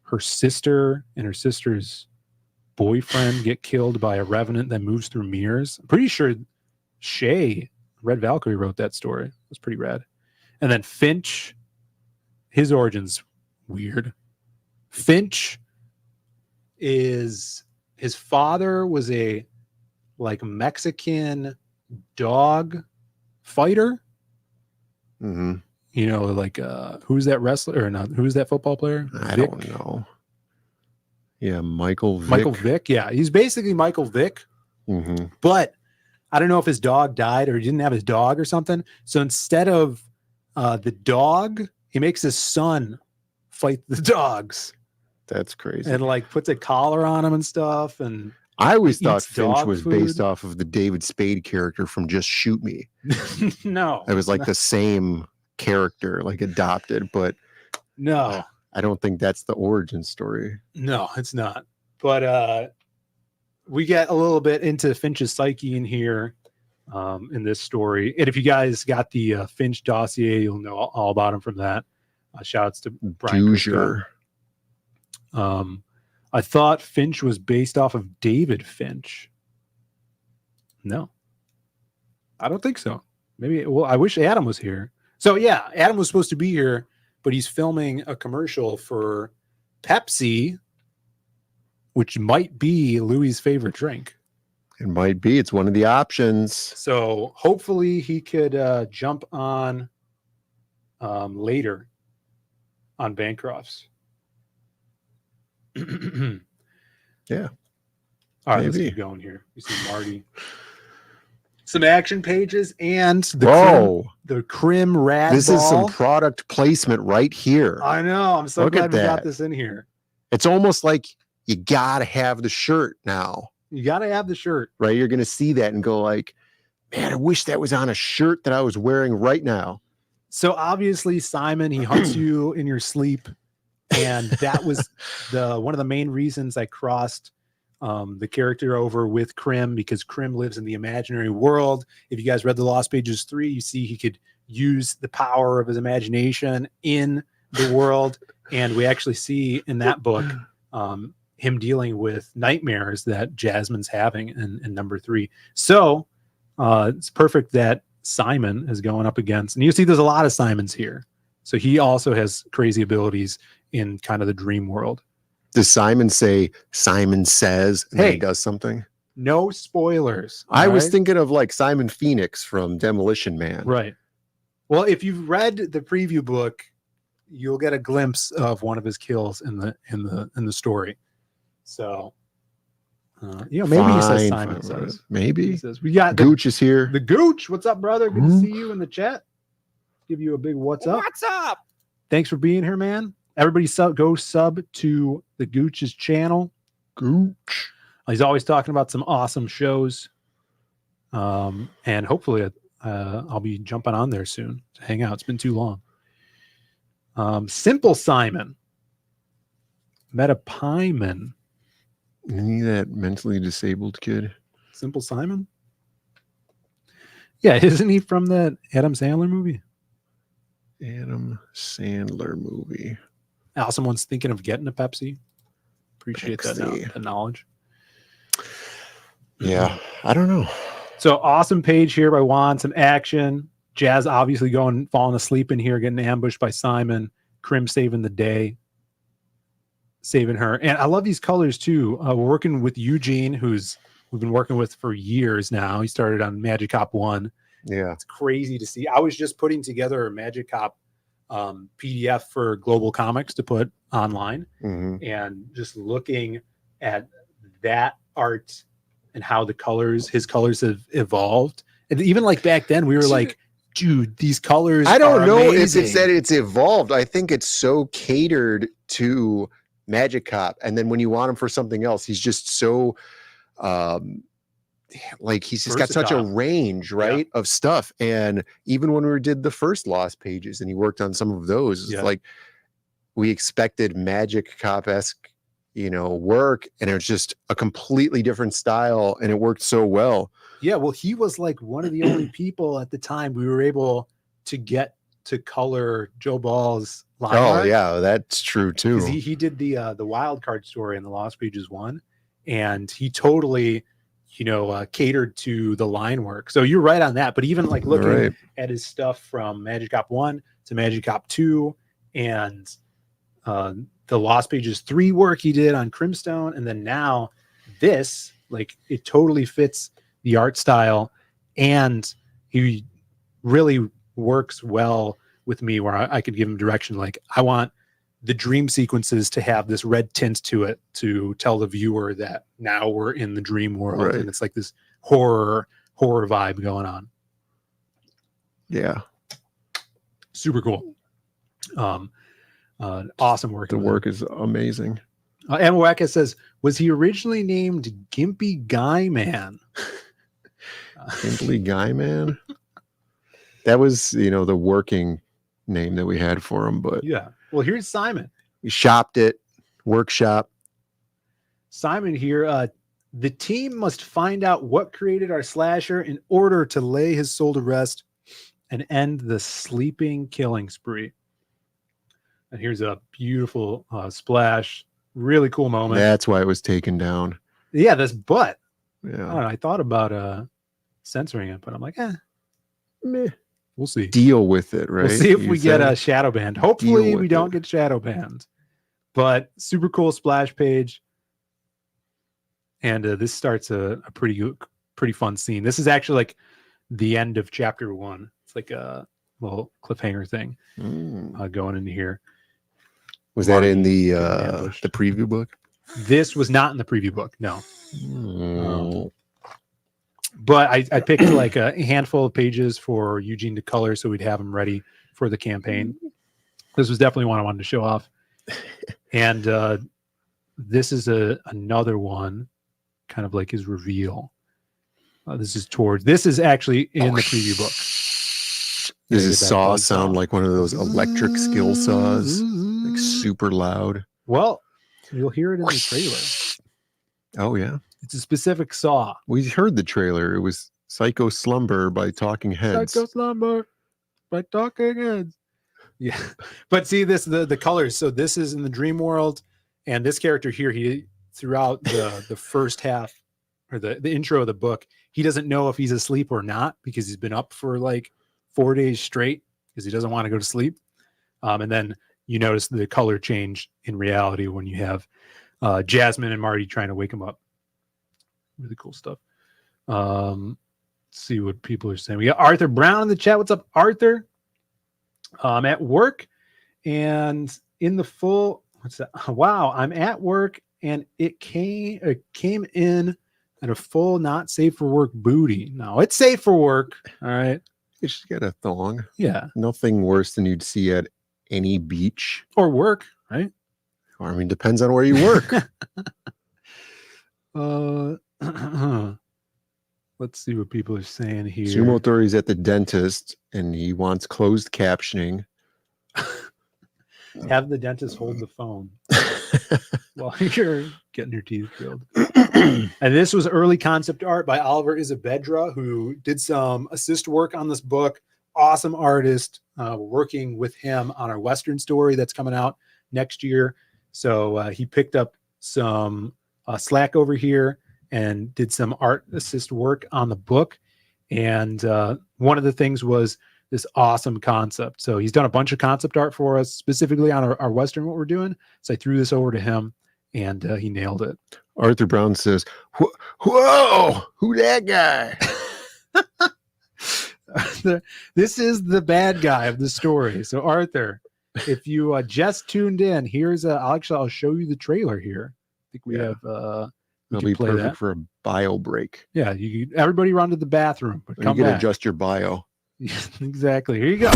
her sister and her sister's boyfriend get killed by a revenant that moves through mirrors. I'm pretty sure Shay, Red Valkyrie, wrote that story. It was pretty rad. And then Finch, his origin's weird. Finch is, his father was a like Mexican dog fighter. Mm-hmm. You know, like who's that wrestler or not? Who's that football player? I don't know. Yeah, Michael Vick. Michael Vick. Yeah, he's basically Michael Vick. Mm-hmm. But I don't know if his dog died or he didn't have his dog or something. So instead of the dog, he makes his son fight the dogs. That's crazy. And like puts a collar on him and stuff. And I always thought eats Finch dog was food. based off of the David Spade character from Just Shoot Me. No. It was like the same character, like adopted, but no. I don't think that's the origin story. No, it's not. But we get a little bit into Finch's psyche in here in this story. And if you guys got the Finch dossier, you'll know all about him from that. Shouts to Brian Kuska. I thought Finch was based off of David Finch. No, I don't think so. Maybe, well, I wish Adam was here. So yeah, Adam was supposed to be here, but he's filming a commercial for Pepsi, which might be Louie's favorite drink. It might be. It's one of the options. So hopefully he could jump on later on Bancroft's. Yeah. All right, let's keep going here. We see Marty. Some action pages and the Crim Rad This Ball. is some product placement right here. I know. I'm so Look glad at we got that. this in here. It's almost like you gotta have the shirt now. You got to have the shirt. Right? You're gonna see that and go like, man, I wish that was on a shirt that I was wearing right now. So obviously, Simon, he hunts you in your sleep. And that was one of the main reasons I crossed the character over with Krim, because Krim lives in the imaginary world. If you guys read the Lost Pages 3, you see he could use the power of his imagination in the world. And we actually see in that book him dealing with nightmares that Jasmine's having in number 3. So it's perfect that Simon is going up against, and you see there's a lot of Simons here. So he also has crazy abilities in kind of the dream world. Does Simon say Simon says and then he does something? No spoilers. I was thinking of like Simon Phoenix from Demolition Man. Right. Well, if you've read the preview book, you'll get a glimpse of one of his kills in the story. So, maybe he says Simon says. Maybe. He says, we got Gooch is here. The Gooch. What's up, brother? Good to see you in the chat. Give you a big what's up. What's up? Thanks for being here, man. Everybody go sub to the Gooch's channel. Gooch. He's always talking about some awesome shows. And hopefully I'll be jumping on there soon to hang out. It's been too long. Simple Simon. Metapyman. Isn't he that mentally disabled kid? Simple Simon? Yeah, isn't he from that Adam Sandler movie? Adam Sandler movie. Someone's thinking of getting a Pepsi. Appreciate that knowledge. Yeah, I don't know. So awesome page here by Juan. Some action. Jazz obviously falling asleep in here, getting ambushed by Simon. Krim saving the day. Saving her. And I love these colors too. We're working with Eugene, we've been working with for years now. He started on Magic Cop 1. Yeah. It's crazy to see. I was just putting together a Magic Cop PDF for Global Comics to put online. Mm-hmm. And just looking at that art and how his colors have evolved. And even like back then, we were like, dude, these colors I don't know amazing. if it's that it's evolved. I think it's so catered to Magic Cop. And then when you want him for something else, he's just so he's just got such a range, right, of stuff. And even when we did the first Lost Pages and he worked on some of those, it's like we expected Magic Cop-esque, work, and it was just a completely different style, and it worked so well. Yeah, well, he was like one of the only people at the time we were able to get to color Joe Ball's line art. Yeah, that's true too. He did the wild card story in the Lost Pages 1, and he totally catered to the line work. So you're right on that. But even like looking at his stuff from Magic Cop 1 to Magic Cop 2 and the Lost Pages 3 work he did on Crimstone, and then now this, like, it totally fits the art style, and he really works well with me where I could give him direction. Like, I want the dream sequences to have this red tint to it to tell the viewer that now we're in the dream world, and it's like this horror vibe going on. Yeah, super cool. Awesome work. The work is amazing. Amawaka says, was he originally named Gimpy Guy Man? Gimpy Guy Man? That was, the working name that we had for him, but yeah. Well, here's Simon. We shopped it, workshop. Simon here. The team must find out what created our slasher in order to lay his soul to rest and end the sleeping killing spree. And here's a beautiful splash. Really cool moment. That's why it was taken down. Yeah, this butt. Yeah. I don't know, I thought about censoring it, but I'm like, meh. We'll see. Deal with it, right? We'll see if we get a shadow banned. Hopefully we don't get shadow banned. But super cool splash page. And this starts a pretty fun scene. This is actually like the end of chapter 1. It's like a little cliffhanger thing going into here. Was that in the preview book? This was not in the preview book, no. But I picked like a handful of pages for Eugene to color so we'd have him ready for the campaign. This was definitely one I wanted to show off. And this is another one, kind of like his reveal. This is actually in the preview book. Does his saw sound like one of those electric skill saws? Like super loud? Well, you'll hear it in the trailer. Oh, yeah. It's a specific saw. We heard the trailer. It was Psycho Slumber by Talking Heads. Psycho Slumber by Talking Heads. Yeah. But see this, the colors. So this is in the dream world. And this character here, he throughout the first half or the intro of the book, he doesn't know if he's asleep or not because he's been up for like 4 days straight because he doesn't want to go to sleep. And then you notice the color change in reality when you have Jasmine and Marty trying to wake him up. Really cool stuff. Let's see what people are saying. We got Arthur Brown in the chat. What's up, Arthur? I'm at work And in the full, what's that? Wow, I'm at work and it came in at a full not safe for work booty. No, it's safe for work. All right. You just get a thong. Yeah. Nothing worse than you'd see at any beach. Or work, right? Or, I mean, depends on where you work. Let's see what people are saying here. Sumo Tori's at the dentist and he wants closed captioning. Have the dentist hold the phone while you're getting your teeth drilled. And this was early concept art by Oliver Isabedra, who did some assist work on this book. Awesome artist. We're working with him on our Western story that's coming out next year. So he picked up some slack over here and did some art assist work on the book. And one of the things was this awesome concept. So he's done a bunch of concept art for us, specifically on our Western, what we're doing. So I threw this over to him and he nailed it. Arthur Brown says, whoa, who that guy? This is the bad guy of the story. So Arthur, if you just tuned in, here's I'll show you the trailer here. I think we have it'll be perfect that for a bio break. Yeah, everybody run to the bathroom, but come you can back. Adjust your bio. Exactly. Here you go.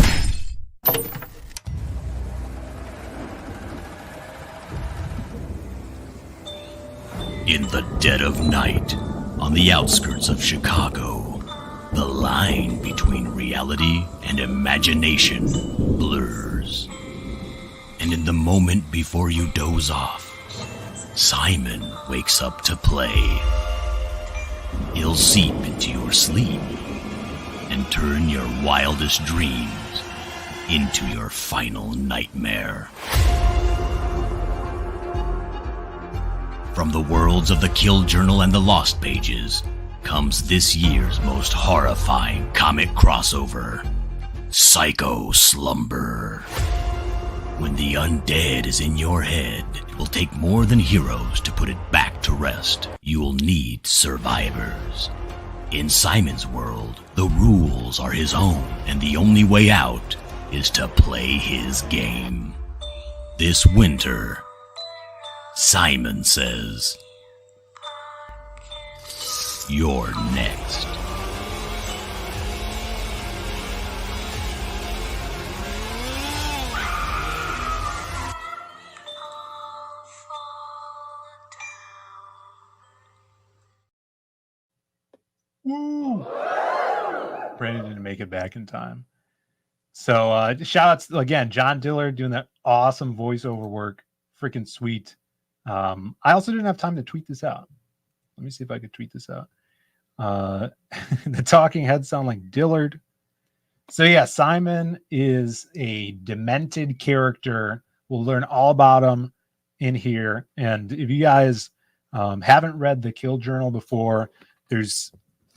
In the dead of night, on the outskirts of Chicago, the line between reality and imagination blurs. And in the moment before you doze off, Simon wakes up to play. He'll seep into your sleep and turn your wildest dreams into your final nightmare. From the worlds of the Kill Journal and the Lost Pages comes this year's most horrifying comic crossover, Psycho Slumber. When the undead is in your head, it will take more than heroes to put it back to rest. You'll need survivors. In Simon's world, the rules are his own, and the only way out is to play his game. This winter, Simon says, "You're next." Woo! Brandon didn't make it back in time. So shout outs again, John Dillard doing that awesome voiceover work. Freaking sweet. I also didn't have time to tweet this out. Let me see if I could tweet this out. The talking heads sound like Dillard. So yeah, Simon is a demented character. We'll learn all about him in here. And if you guys haven't read the Kill Journal before, there's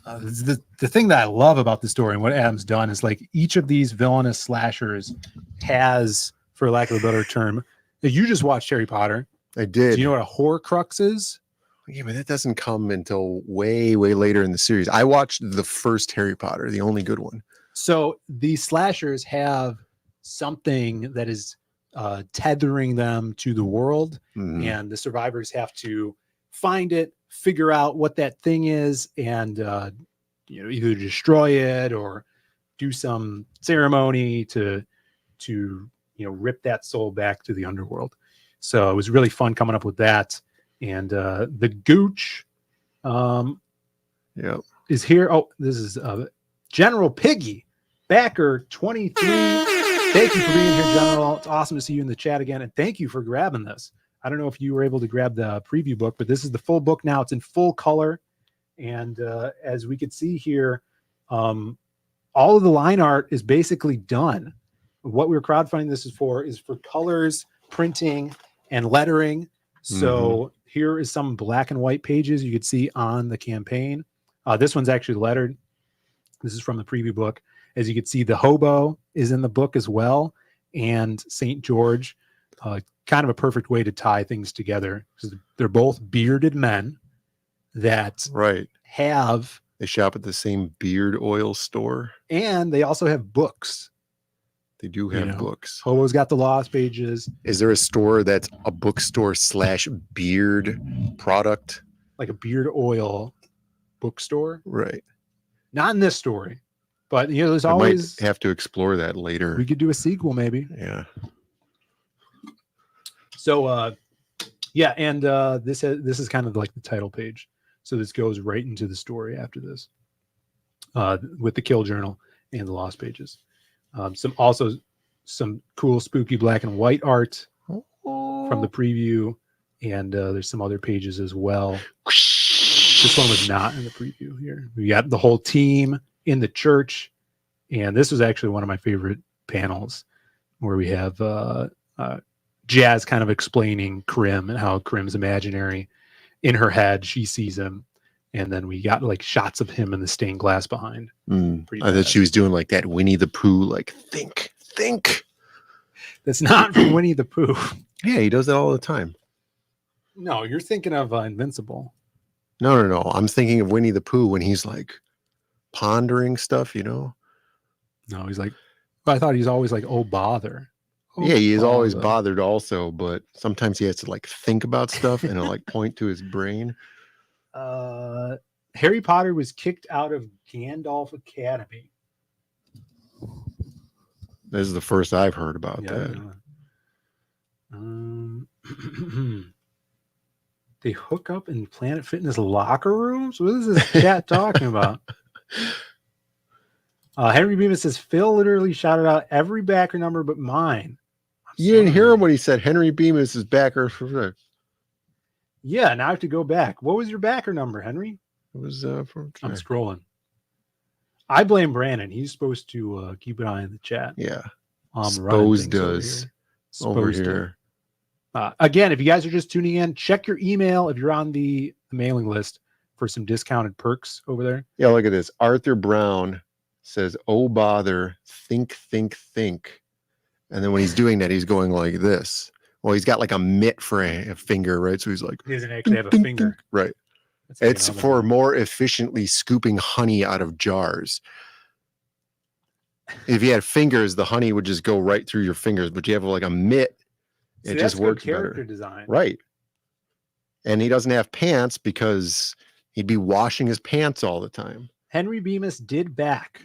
the thing that I love about the story and what Adam's done is like each of these villainous slashers has, for lack of a better term, you just watched Harry Potter. I did. Do you know what a Horcrux is? Yeah, but that doesn't come until way, way later in the series. I watched the first Harry Potter, the only good one. So these slashers have something that is tethering them to the world, and the survivors have to find it, figure out what that thing is, and either destroy it or do some ceremony to rip that soul back to the underworld. So it was really fun coming up with that. And the Gooch is here. Oh, this is General Piggy, backer 23. Thank you for being here, General. It's awesome to see you in the chat again. And thank you for grabbing this. I don't know if you were able to grab the preview book, but this is the full book now. It's in full color. And as we could see here, all of the line art is basically done. What we were crowdfunding this is for colors, printing, and lettering. So here is some black and white pages you could see on the campaign. This one's actually lettered. This is from the preview book. As you can see, the hobo is in the book as well, and St. George. Kind of a perfect way to tie things together because they're both bearded men that they shop at the same beard oil store, and they also have books. They do have books. Hobo's got the Lost Pages. Is there a store that's a bookstore / beard product? Like a beard oil bookstore? Right. Not in this story. But, there's I always... might have to explore that later. We could do a sequel, maybe. Yeah. So, and this is kind of like the title page. So this goes right into the story after this, with the Kill Journal and the Lost Pages. Some cool, spooky black and white art from the preview, and there's some other pages as well. This one was not in the preview here. We got the whole team in the church, and this was actually one of my favorite panels, where we have Jazz kind of explaining Krim and how Krim's imaginary. In her head, she sees him, and then we got like shots of him in the stained glass behind. I thought she was doing like that Winnie the Pooh, like think. That's not from Winnie the Pooh. Yeah, he does that all the time. No, you're thinking of Invincible. No. I'm thinking of Winnie the Pooh when he's like pondering stuff, No, he's like, I thought he's always like, oh, bother. Oh, yeah, he is always bothered also, but sometimes he has to like think about stuff and it'll like point to his brain. Harry Potter was kicked out of Gandalf Academy. This is the first I've heard about that. They hook up in Planet Fitness locker rooms? What is this cat talking about? Henry Bemis says, Phil literally shouted out every backer number but mine. You didn't hear him when he said Henry Bemis is backer for. Yeah, now I have to go back. What was your backer number, Henry? It was from. I'm scrolling. I blame Brandon. He's supposed to keep an eye on the chat. Yeah. Spose does over here. Again, if you guys are just tuning in, check your email if you're on the mailing list for some discounted perks over there. Yeah, look at this. Arthur Brown says, oh, bother, think. And then when he's doing that, he's going like this. Well, he's got like a mitt for a finger, right? So he's like, he doesn't actually have a finger. Right. It's for more efficiently scooping honey out of jars. If you had fingers, the honey would just go right through your fingers, but you have like a mitt, it just works character better. Design. Right. And he doesn't have pants because he'd be washing his pants all the time. Henry Bemis did back.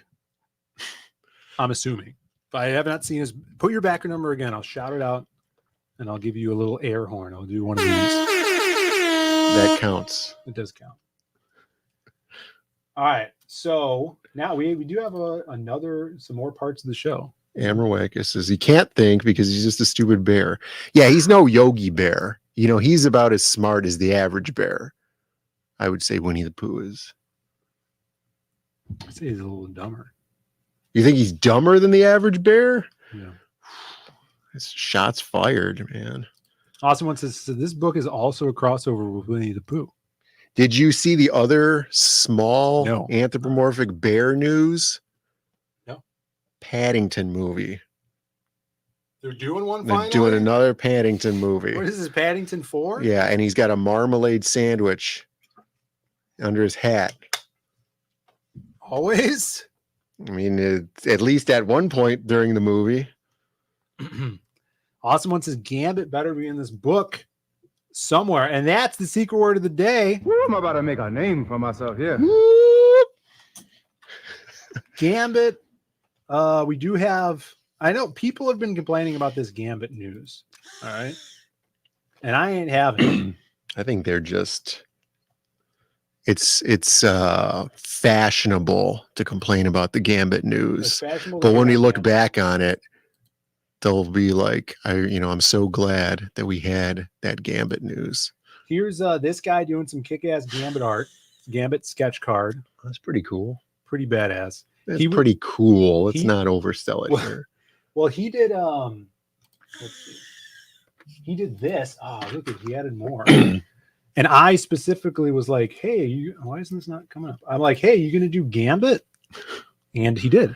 I'm assuming. If I have not seen his, put your backer number again. I'll shout it out and I'll give you a little air horn. I'll do one of these. That counts. It does count. All right. So now we do have some more parts of the show. Amrawakis says he can't think because he's just a stupid bear. Yeah, he's no Yogi Bear. He's about as smart as the average bear. I would say Winnie the Pooh is. I'd say he's a little dumber. You think he's dumber than the average bear? Yeah. It's shots fired, man. Awesome one says, so this book is also a crossover with Winnie the Pooh. Did you see the other small anthropomorphic bear news? No. Paddington movie. They're doing one They're finally? doing another Paddington movie. What is this, Paddington 4? Yeah, and he's got a marmalade sandwich under his hat. Always? I mean, at least at one point during the movie. Awesome one says, Gambit better be in this book somewhere. And that's the secret word of the day. Woo, I'm about to make a name for myself here. Gambit. We do have, I know people have been complaining about this Gambit news. All right. And I ain't having it. I think they're just, it's fashionable to complain about the Gambit news. But when we look back on it, they'll be like, I'm so glad that we had that Gambit news. Here's this guy doing some kick-ass Gambit art, Gambit sketch card. That's pretty cool. Pretty badass. That's pretty cool. Let's not oversell it here. Well, he did let's see. He did this. Oh, look at, he added more. And I specifically was like, hey, why isn't this not coming up? I'm like, hey, you gonna do Gambit? And he did.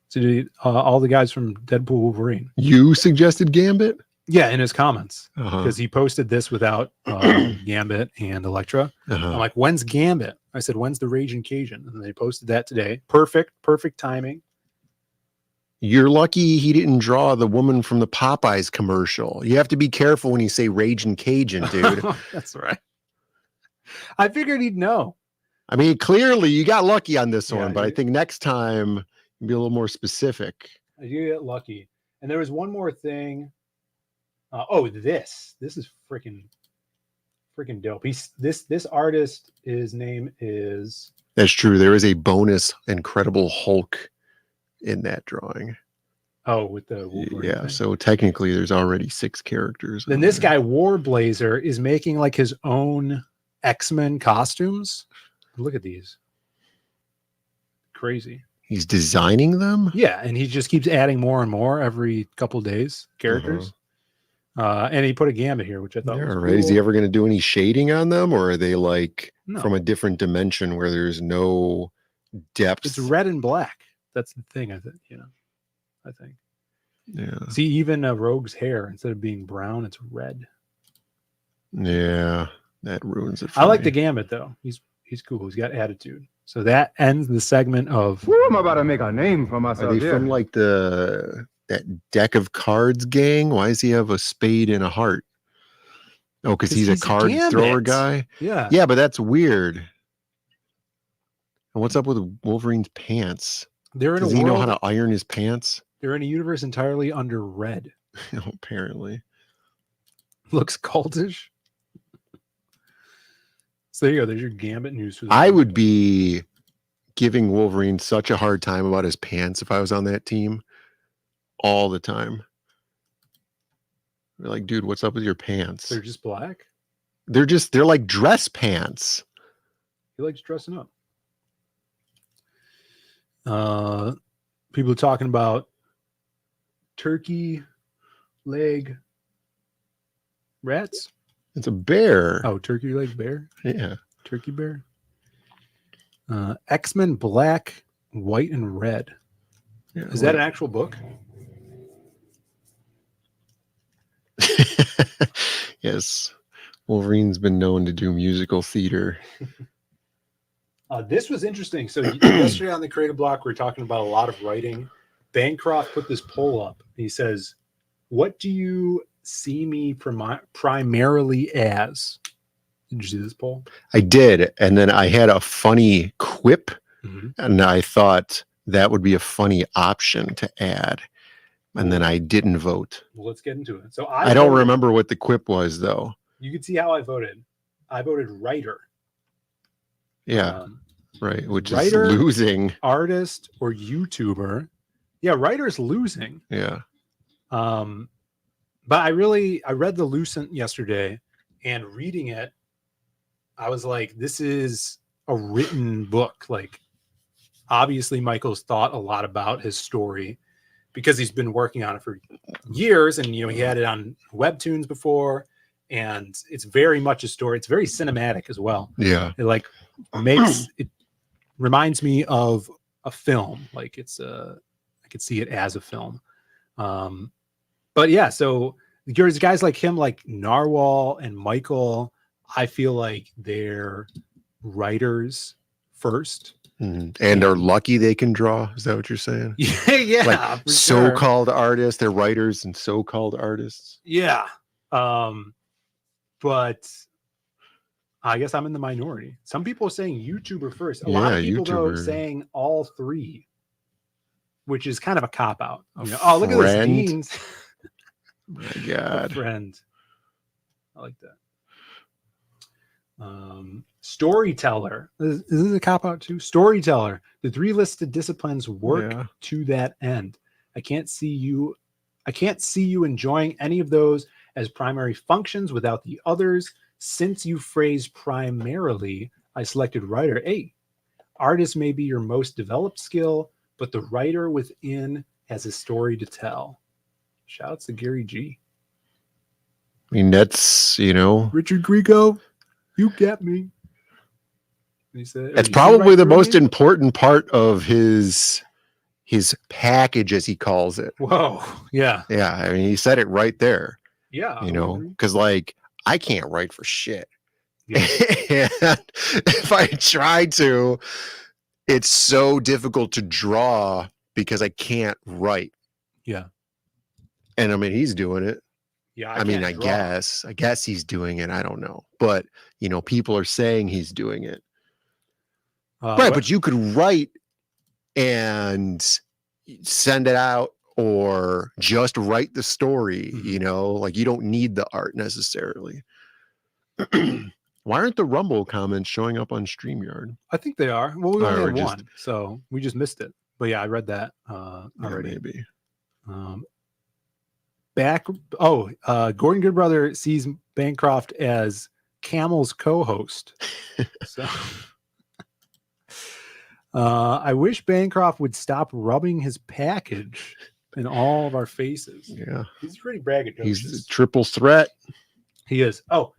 So all the guys from Deadpool Wolverine. You suggested Gambit? Yeah, in his comments. Because he posted this without Gambit and Elektra. I'm like, when's Gambit? I said, when's the Raging Cajun? And they posted that today. Perfect timing. You're lucky he didn't draw the woman from the Popeyes commercial. You have to be careful when you say Ragin' Cajun, dude. That's right. I figured he'd know. I mean, clearly you got lucky on this Yeah, one, but I think next time be a little more specific. You get lucky. And there was one more thing. This is freaking dope. This artist, his name is. That's true. There is a bonus Incredible Hulk in that drawing. Oh, with the Wolverine yeah. thing. So technically, there's already 6 characters. Then this guy Warblazer is making like his own X-Men costumes. Look at these. Crazy. He's designing them. Yeah, and he just keeps adding more and more every couple days. Characters. And he put a Gambit here, which I thought was Right. cool. Is he ever going to do any shading on them, or are they like No. from a different dimension where there's no depth? It's red and black. That's the thing. I think. I think. Yeah. See, even Rogue's hair, instead of being brown, it's red. Yeah, that ruins it. For I like me. the Gambit though. He's cool. He's got attitude. So that ends the segment of. I'm about to make a name for myself. Are they from like that deck of cards gang? Why does he have a spade and a heart? Oh, because he's a card thrower guy. Yeah. Yeah, but that's weird. And what's up with Wolverine's pants? They're in Does a he know world, how to iron his pants? They're in a universe entirely under red. Apparently. Looks cultish. So there you go. There's your Gambit news for the I week. would be giving Wolverine such a hard time about his pants if I was on that team all the time. They're like, dude, what's up with your pants? They're just black. They're like dress pants. He likes dressing up. People are talking about turkey leg rats. It's a bear. Oh, turkey leg bear. Yeah. Turkey bear. X-Men Black, White, and Red. Yeah, Is that an actual book? Yes. Wolverine's been known to do musical theater. This was interesting. So yesterday on the Creative Block, we were talking about a lot of writing. Bancroft put this poll up. He says, "What do you see me primarily as?" Did you see this poll? I did. And then I had a funny quip, Mm-hmm. and I thought that would be a funny option to add. And then I didn't vote. Well, let's get into it. So I don't voted- remember what the quip was, though. You can see how I voted. I voted writer. Yeah. Right. Which Writer, is losing. artist, or YouTuber. Yeah, writer's losing. Yeah. But I read the Lucent yesterday, and reading it, I was like, this is a written book. Like, obviously Michael's thought a lot about his story because he's been working on it for years, and he had it on Webtoons before, and it's very much a story. It's very cinematic as well. Yeah. It it reminds me of a film. Like I could see it as a film. But yeah, so there's guys like him, like Narwhal and Michael. I feel like they're writers first. Mhm. And are lucky they can draw. Is that what you're saying? Yeah, Like for sure. so-called artists, they're writers and so-called artists. Yeah. But I guess I'm in the minority. Some people are saying YouTuber first. A lot of Yeah, people though YouTuber. saying all three, which is kind of a cop-out. Oh, look at this friend? Dean's. My A God. friend. I like that. Storyteller. Is this a cop out too? Storyteller. The 3 listed disciplines work Yeah. to that end. I can't see you enjoying any of those as primary functions without the others. Since you phrase primarily, I selected writer. Hey, artist may be your most developed skill, but the writer within has a story to tell. Shouts to Gary G. I mean, that's, Richard Grieco, you get me. He said, that's "You probably write the for most me?" important part of his package, as he calls it. Whoa, yeah, Yeah. I mean, he said it right there, yeah. I would agree. because like I can't write for shit. Yeah. And if I try to, it's so difficult to draw because I can't write. Yeah. And I mean, he's doing it. Yeah. I mean, I guess he's doing it. I don't know. But, you know, people are saying he's doing it. Right. But you could write and send it out or just write the story, you know, like you don't need the art necessarily. Why aren't the Rumble comments showing up on StreamYard? I think they are. Well, we only had one, so we just missed it. But yeah, I read that already. Yeah, maybe. Gordon Goodbrother sees Bancroft as Camel's co-host. So I wish Bancroft would stop rubbing his package in all of our faces. Yeah. He's pretty braggadocious. He's a triple threat. He is. Oh,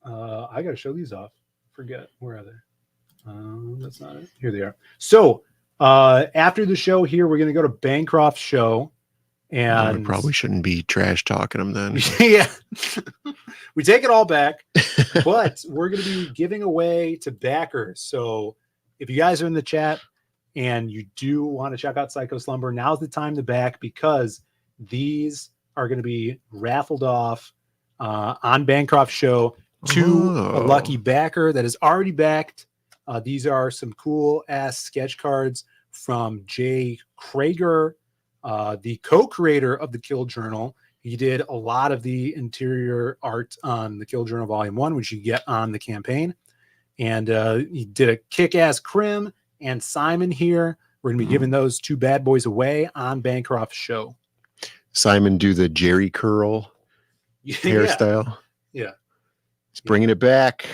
I got to show these off. Forget. Where are they? That's not it. Here they are. So after the show here, we're going to go to Bancroft's show. And we probably shouldn't be trash talking him then. Yeah. We take it all back. But we're going to be giving away to backers. So if you guys are in the chat and you do want to check out Psycho Slumber, now's the time to back because these are going to be raffled off on Bancroft's show to a lucky backer that is already backed. These are some cool ass sketch cards from Jay Krager, the co-creator of the Kill Journal. He did a lot of the interior art on the Kill Journal Volume 1, which you get on the campaign. And he did a kick-ass Crim and Simon here. We're going to be giving those two bad boys away on Bancroft's show. Simon do the Jerry curl hairstyle. Yeah. He's bringing it back.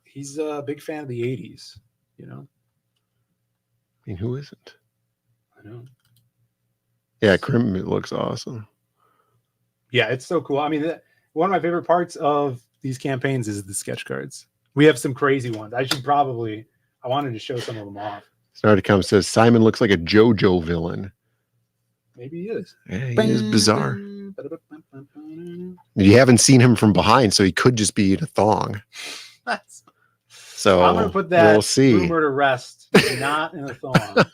He's a big fan of the 80s, you know? I mean, who isn't? I know. Yeah, Crim, it looks awesome. Yeah, it's so cool. I mean, one of my favorite parts of these campaigns is the sketch cards. We have some crazy ones. I wanted to show some of them off. Snarticom says Simon looks like a JoJo villain. Maybe he is. Yeah, he is bizarre. You haven't seen him from behind, so he could just be in a thong. So I'm going to put that we'll see. rumor to rest. He's not in a thong.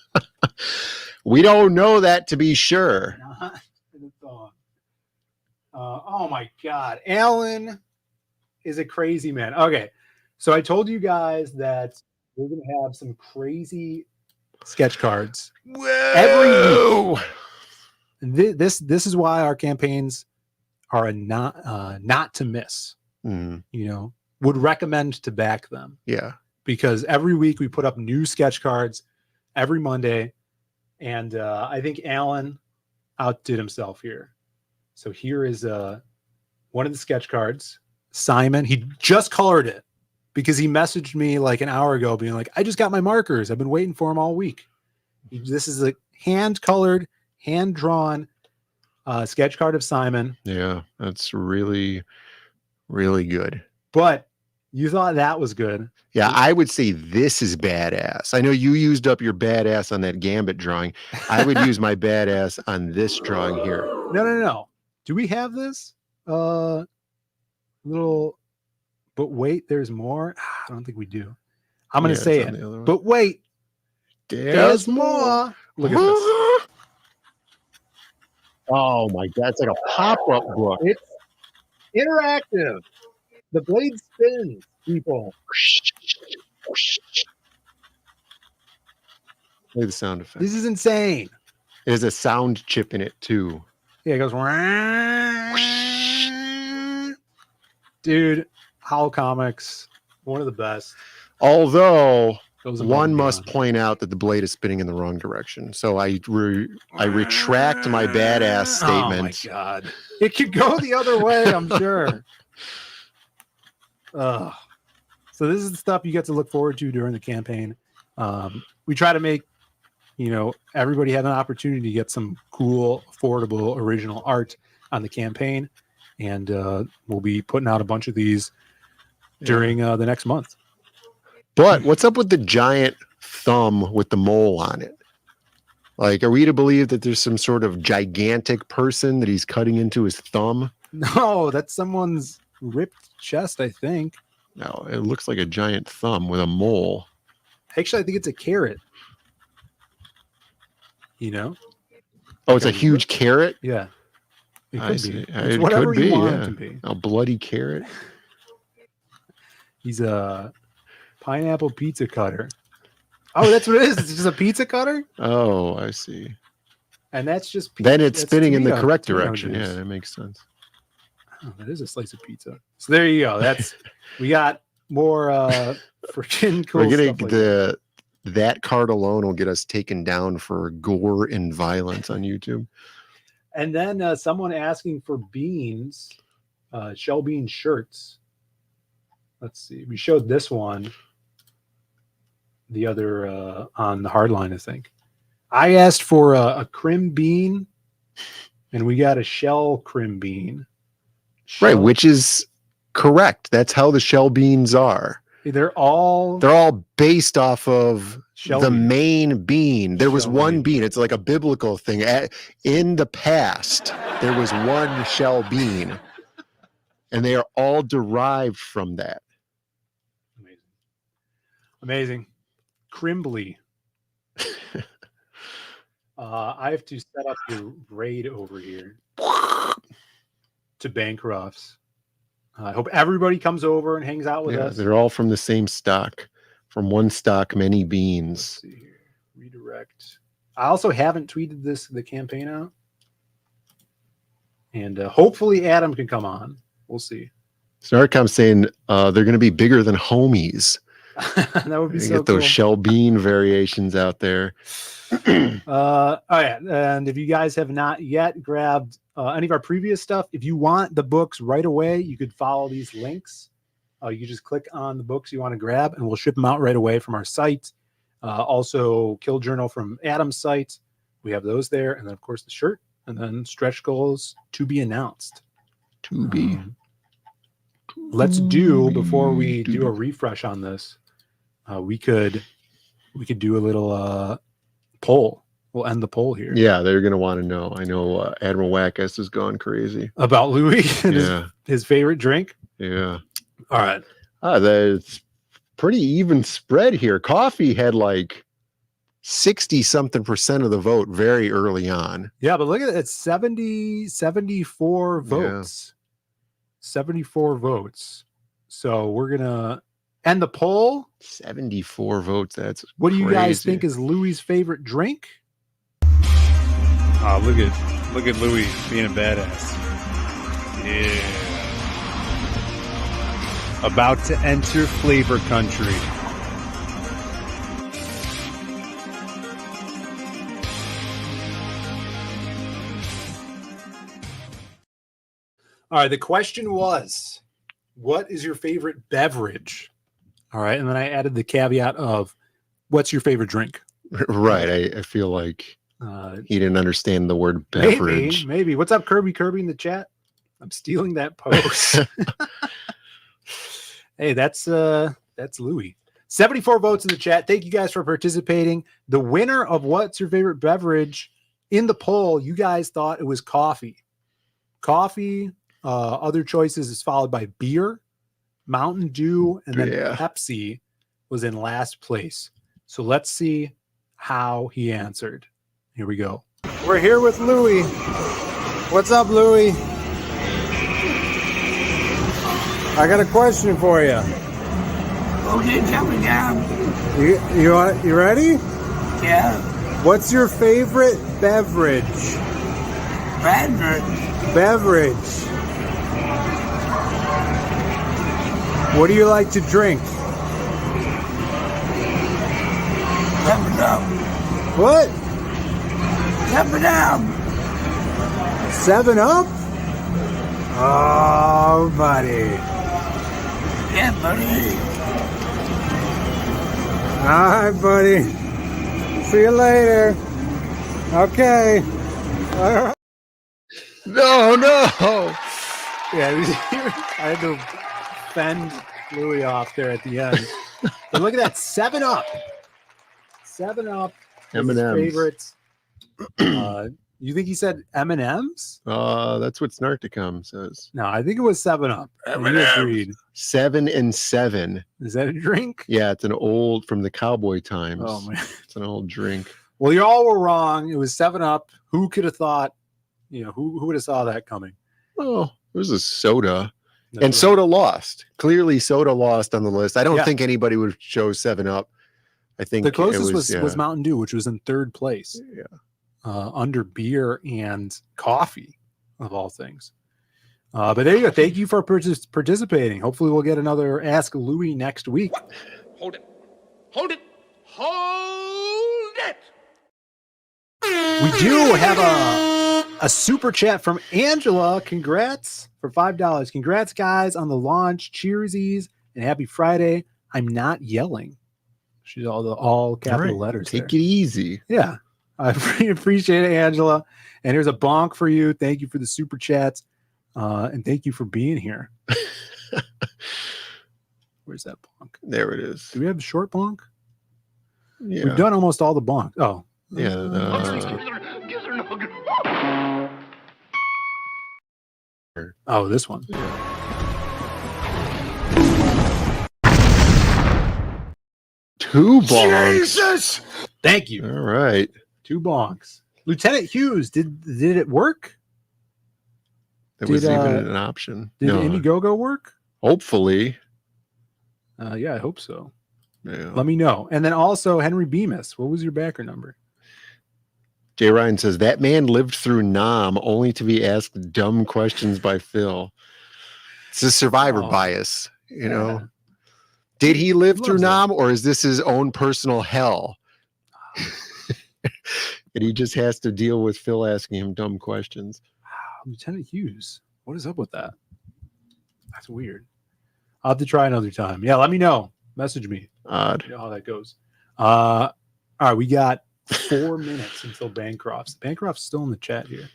We don't know that to be sure. Not in a thong. Oh my God. Alan is a crazy man. Okay. So I told you guys that we're going to have some crazy sketch cards every week. This is why our campaigns are a not to miss. Mm. You know, would recommend to back them. Yeah. Because every week we put up new sketch cards every Monday. And I think Alan outdid himself here. So here is one of the sketch cards. Simon, he just colored it because he messaged me like an hour ago being like, I just got my markers. I've been waiting for them all week. This is a hand-colored, hand-drawn sketch card of Simon. Yeah, that's really, really good. But you thought that was good. Yeah, I would say this is badass. I know you used up your badass on that Gambit drawing. I would use my badass on this drawing here. No. Do we have this? Little, but wait, there's more. I don't think we do. I'm going to say it. But wait, there's more. Look at this. Oh my God, it's like a pop-up book. It's interactive. The blade spins, people. Play the sound effect. This is insane. There's a sound chip in it too. Yeah, it goes. Dude, Howl Comics, one of the best. Although one must point out that the blade is spinning in the wrong direction. So I retract my badass statement. Oh my God. It could go the other way, I'm sure. So this is the stuff you get to look forward to during the campaign. We try to make, everybody have an opportunity to get some cool, affordable, original art on the campaign. And we'll be putting out a bunch of these during the next month. But what's up with the giant thumb with the mole on it? Like, are we to believe that there's some sort of gigantic person that he's cutting into his thumb? No, that's someone's ripped chest, I think. No, it looks like a giant thumb with a mole. Actually, I think it's a carrot. You know? Oh, it's a huge carrot? Yeah. It I could see. be. It It's whatever could you be, want yeah. it to be. A bloody carrot. He's a pineapple pizza cutter. Oh, that's what it is. It's just a pizza cutter? Oh, I see. And that's just Then it's that's spinning in the tomato- correct tomato direction. juice. Yeah, that makes sense. Oh, that is a slice of pizza. So there you go. That's we got more freaking cool We're getting stuff like that card alone will get us taken down for gore and violence on YouTube. And then someone asking for beans, shell bean shirts. Let's see. We showed this one the other on the hardline, I think. I asked for a crim bean, and we got a shell crim bean. Right, which is correct. That's how the shell beans are. They're all based off of Shell the bean. main bean. There was Shell one bean. It's like a biblical thing. In the past, there was one shell bean, and they are all derived from that. Amazing. Crimbly. I have to set up your raid over here to Bancrofts. I hope everybody comes over and hangs out with us. They're all from the same stock. From one stock, many beans. Let's see here. Redirect. I also haven't tweeted the campaign out. And hopefully Adam can come on. We'll see. Snarkcom's saying they're going to be bigger than homies. That would be so Get those cool. shell bean variations out there. Oh yeah, and if you guys have not yet grabbed any of our previous stuff, if you want the books right away, you could follow these links. You just click on the books you want to grab, and we'll ship them out right away from our site. Also, Kill Journal from Adam's site. We have those there, and then of course the shirt, and then stretch goals to be announced. To be. Let's do before we do a refresh on this. We could do a little poll. We'll end the poll here. Yeah, they're going to want to know. I know Admiral Wackass has gone crazy. About Louie and Yeah. his favorite drink. Yeah. All right. That's pretty even spread here. Coffee had like 60-something% of the vote very early on. Yeah, but look at it. It's 74 votes. 74 votes. So we're going to end the poll. 74 votes. That's What do you guys crazy. think is Louie's favorite drink? Oh, look at Louie being a badass. Yeah. About to enter flavor country. All right. The question was, what is your favorite beverage? All right. And then I added the caveat of, what's your favorite drink? Right. I feel like he didn't understand the word beverage. Maybe. What's up, Kirby in the chat? I'm stealing that post. Hey, that's Louie. 74 votes in the chat. Thank you guys for participating. The winner of what's your favorite beverage in the poll, you guys thought it was coffee. Coffee. Other choices is followed by beer, Mountain Dew, and then Pepsi was in last place. So let's see how he answered. Here we go. We're here with Louie. What's up, Louie? I got a question for you. Okay, tell me down. You ready? Yeah. What's your favorite beverage? Beverage. What do you like to drink? 7-Up. What? 7-Up. 7-Up? Oh, buddy. Yeah, buddy. All right, buddy. See you later. Okay. All right. No. Yeah, I had to fend Louie off there at the end. But look at that, 7-Up. 7-Up. M&Ms. Favorites. You think he said M&Ms? That's what Snarkcom says. No, I think it was 7-Up. And he agreed. 7 and 7. Is that a drink? Yeah, it's an old from the cowboy times. Oh man, it's an old drink. Well, you all were wrong. It was 7-Up. Who could have thought? You know, who would have saw that coming? Well, it was a soda. That's And right. soda lost. Clearly, soda lost on the list. I don't Yeah. think anybody would choose 7-Up. I think The closest it was Mountain Dew, which was in 3rd place. Yeah. Under beer and coffee, of all things. But there you go. Thank you for participating. Hopefully, we'll get another Ask Louie next week. Hold it. Hold it. Hold it. We do have a super chat from Angela. Congrats for $5. Congrats, guys, on the launch. Cheersies and happy Friday. I'm not yelling. She's all capital letters. Take there. it easy. Yeah, I appreciate it, Angela. And here's a bonk for you. Thank you for the super chats, and thank you for being here. Where's that bonk? There it is. Do we have a short bonk? Yeah. We've done almost all the bonk. Oh, Yeah. oh, this one. Two bonks. Jesus! Thank you. All right. 2 bonks. Lieutenant Hughes, did it work? There was Did, even an option. Did Indiegogo work? Hopefully. Yeah, I hope so. Yeah. Let me know. And then also Henry Bemis. What was your backer number? Jay Ryan says that man lived through Nam only to be asked dumb questions by Phil. It's a survivor bias, you know. Did he live through Nam, or is this his own personal hell? And he just has to deal with Phil asking him dumb questions. Lieutenant Hughes. What is up with that? That's weird. I'll have to try another time. Yeah, let me know. Message me. Odd. You know how that goes. All right, we got 4 minutes until Bancroft's. Bancroft's still in the chat here.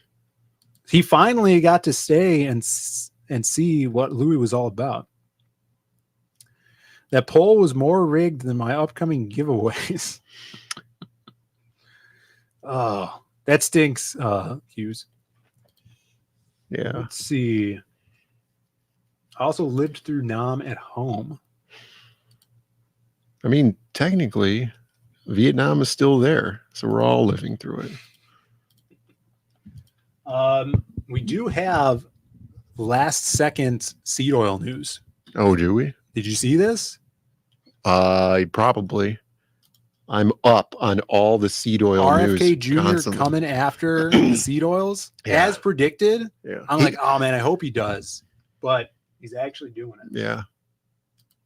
He finally got to stay and see what Louie was all about. That poll was more rigged than my upcoming giveaways. Oh, that stinks, Hughes. Yeah. Let's see. I also lived through Nam at home. I mean, technically, Vietnam is still there, so we're all living through it. We do have last second seed oil news. Oh, do we? Did you see this? Probably. I'm up on all the seed oil RFK news Jr. constantly. coming after the seed oils as predicted. Yeah. I'm like, oh man, I hope he does, but he's actually doing it. Yeah.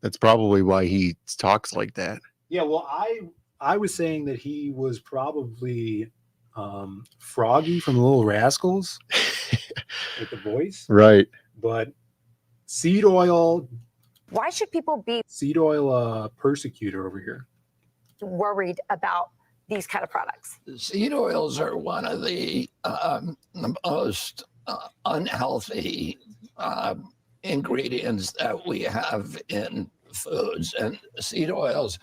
That's probably why he talks like that. Yeah. Well, I was saying that he was probably Froggy from the Little Rascals with the voice, Right. but seed oil. Why should people be Seed oil persecutor over here? worried about these kind of products? Seed oils are one of the most unhealthy ingredients that we have in foods. And seed oils,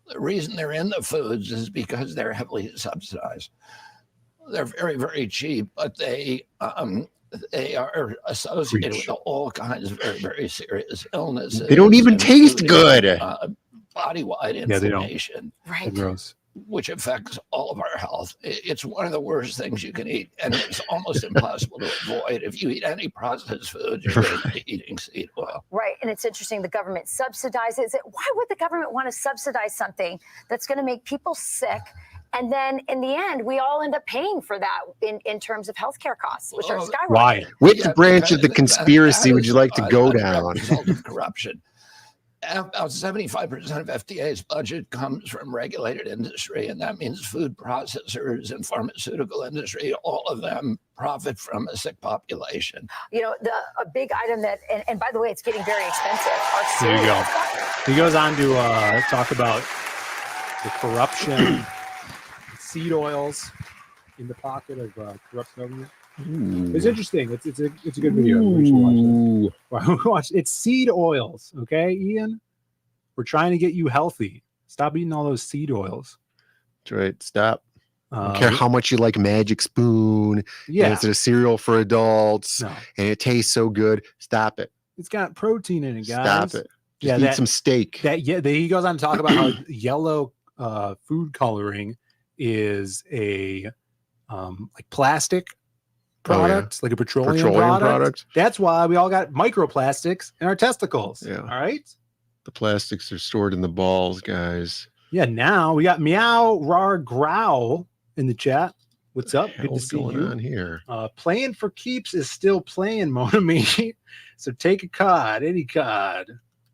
the reason they're in the foods is because they're heavily subsidized. They're very, very cheap, but they are associated with all kinds of very, very serious illnesses. They don't even taste good. Body-wide Yeah, they don't. inflammation, Right. Gross. which affects all of our health. It's one of the worst things you can eat, and it's almost impossible to avoid. If you eat any processed food, you're going to be eating seed oil. Right. And it's interesting, the government subsidizes it. Why would the government want to subsidize something that's going to make people sick? And then in the end, we all end up paying for that in terms of healthcare costs, which are skyrocketing. Why? Which branch of the conspiracy would you like to go a down? result of corruption. About 75% of FDA's budget comes from regulated industry, and that means food processors and pharmaceutical industry. All of them profit from a sick population. You know, a big item that, and by the way, it's getting very expensive. Are There you go. cereals. He goes on to talk about the corruption, seed oils in the pocket of corrupt government. It's interesting. It's a good video. We should watch that. Watch. It's seed oils. Okay, Ian. We're trying to get you healthy. Stop eating all those seed oils. That's right. Stop. I don't care how much you like Magic Spoon. Yeah. And it's a cereal for adults. No. And it tastes so good. Stop it. It's got protein in it, guys. Stop it. Just eat some steak. He goes on to talk about how yellow food coloring is a like plastic product, like a petroleum product. That's why we all got microplastics in our testicles. Yeah. All right. The plastics are stored in the balls, guys. Yeah. Now we got Meow Rar Growl in the chat. What's up? Good to see going you. on here? Playing for keeps is still playing, Monami. So take a card, any card.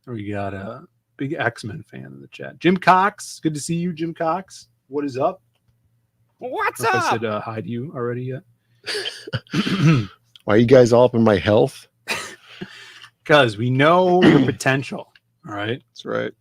We got a big X-Men fan in the chat. Jim Cox. Good to see you, Jim Cox. What is up? What's up? up? I said hi to you already yet. Why are you guys all up in my health? Because we know your potential. All right. That's right.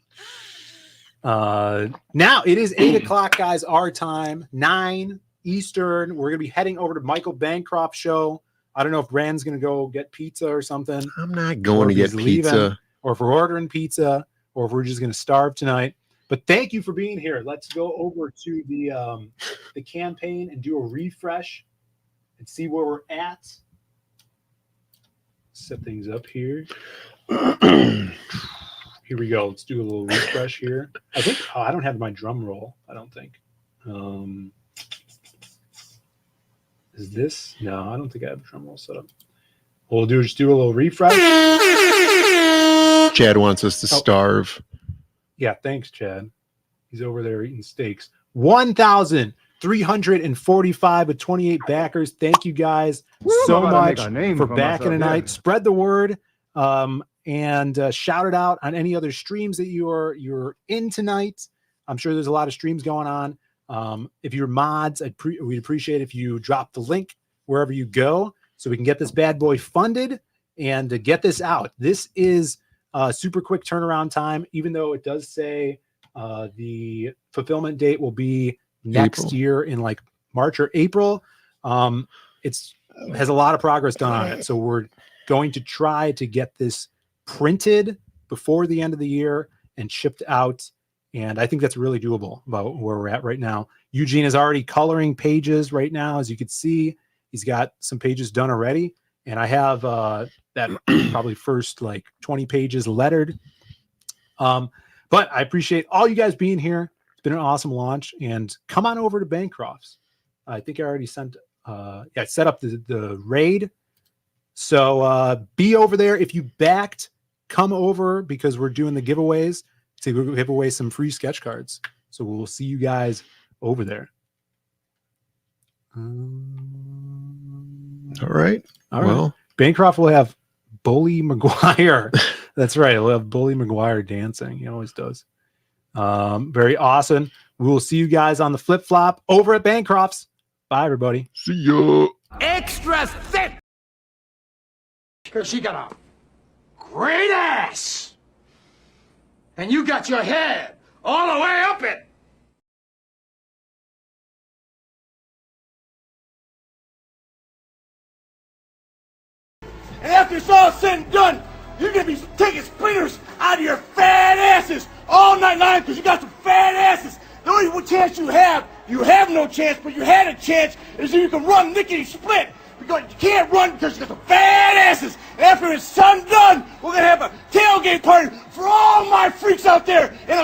Now it is 8 o'clock, guys. Our time, 9 Eastern. We're gonna be heading over to Michael Bancroft's show. I don't know if Rand's gonna go get pizza or something. I'm not going to get pizza. Or if we're ordering pizza, or if we're just gonna starve tonight. But thank you for being here. Let's go over to the campaign and do a refresh and see where we're at. Set things up here. Here we go. Let's do a little refresh here. I think I don't have my drum roll. I don't think. Is this? No, I don't think I have a drum roll set up. What we'll do is just do a little refresh. Chad wants us to starve. Yeah, thanks, Chad. He's over there eating steaks. 1,345 with 28 backers. Thank you guys so much for backing tonight. Spread the word and shout it out on any other streams that you're in tonight. I'm sure there's a lot of streams going on. If you're mods, we'd appreciate if you drop the link wherever you go so we can get this bad boy funded and get this out. This is super quick turnaround time, even though it does say the fulfillment date will be next year in like March or April. It's has a lot of progress done on it. So we're going to try to get this printed before the end of the year and shipped out. And I think that's really doable about where we're at right now. Eugene is already coloring pages right now. As you can see, he's got some pages done already. And I have that probably first like 20 pages lettered. But I appreciate all you guys being here. It's been an awesome launch. And come on over to Bancroft's. I think I already set up the raid. So be over there. If you backed, come over because we're doing the giveaways to give away some free sketch cards. So we'll see you guys over there. All right. Well, Bancroft will have Bully McGuire. That's right. We'll have Bully McGuire dancing. He always does. Very awesome. We will see you guys on the flip flop over at Bancroft's. Bye, everybody. See you. Extra thick. Because she got a great ass. And you got your head all the way up it. And after it's all said and done, you're going to be taking splinters out of your fat asses all night long because you got some fat asses. The only chance you have no chance, but you had a chance, is if you can run lickety-split. Because you can't run because you got some fat asses. And after it's done, we're going to have a tailgate party for all my freaks out there in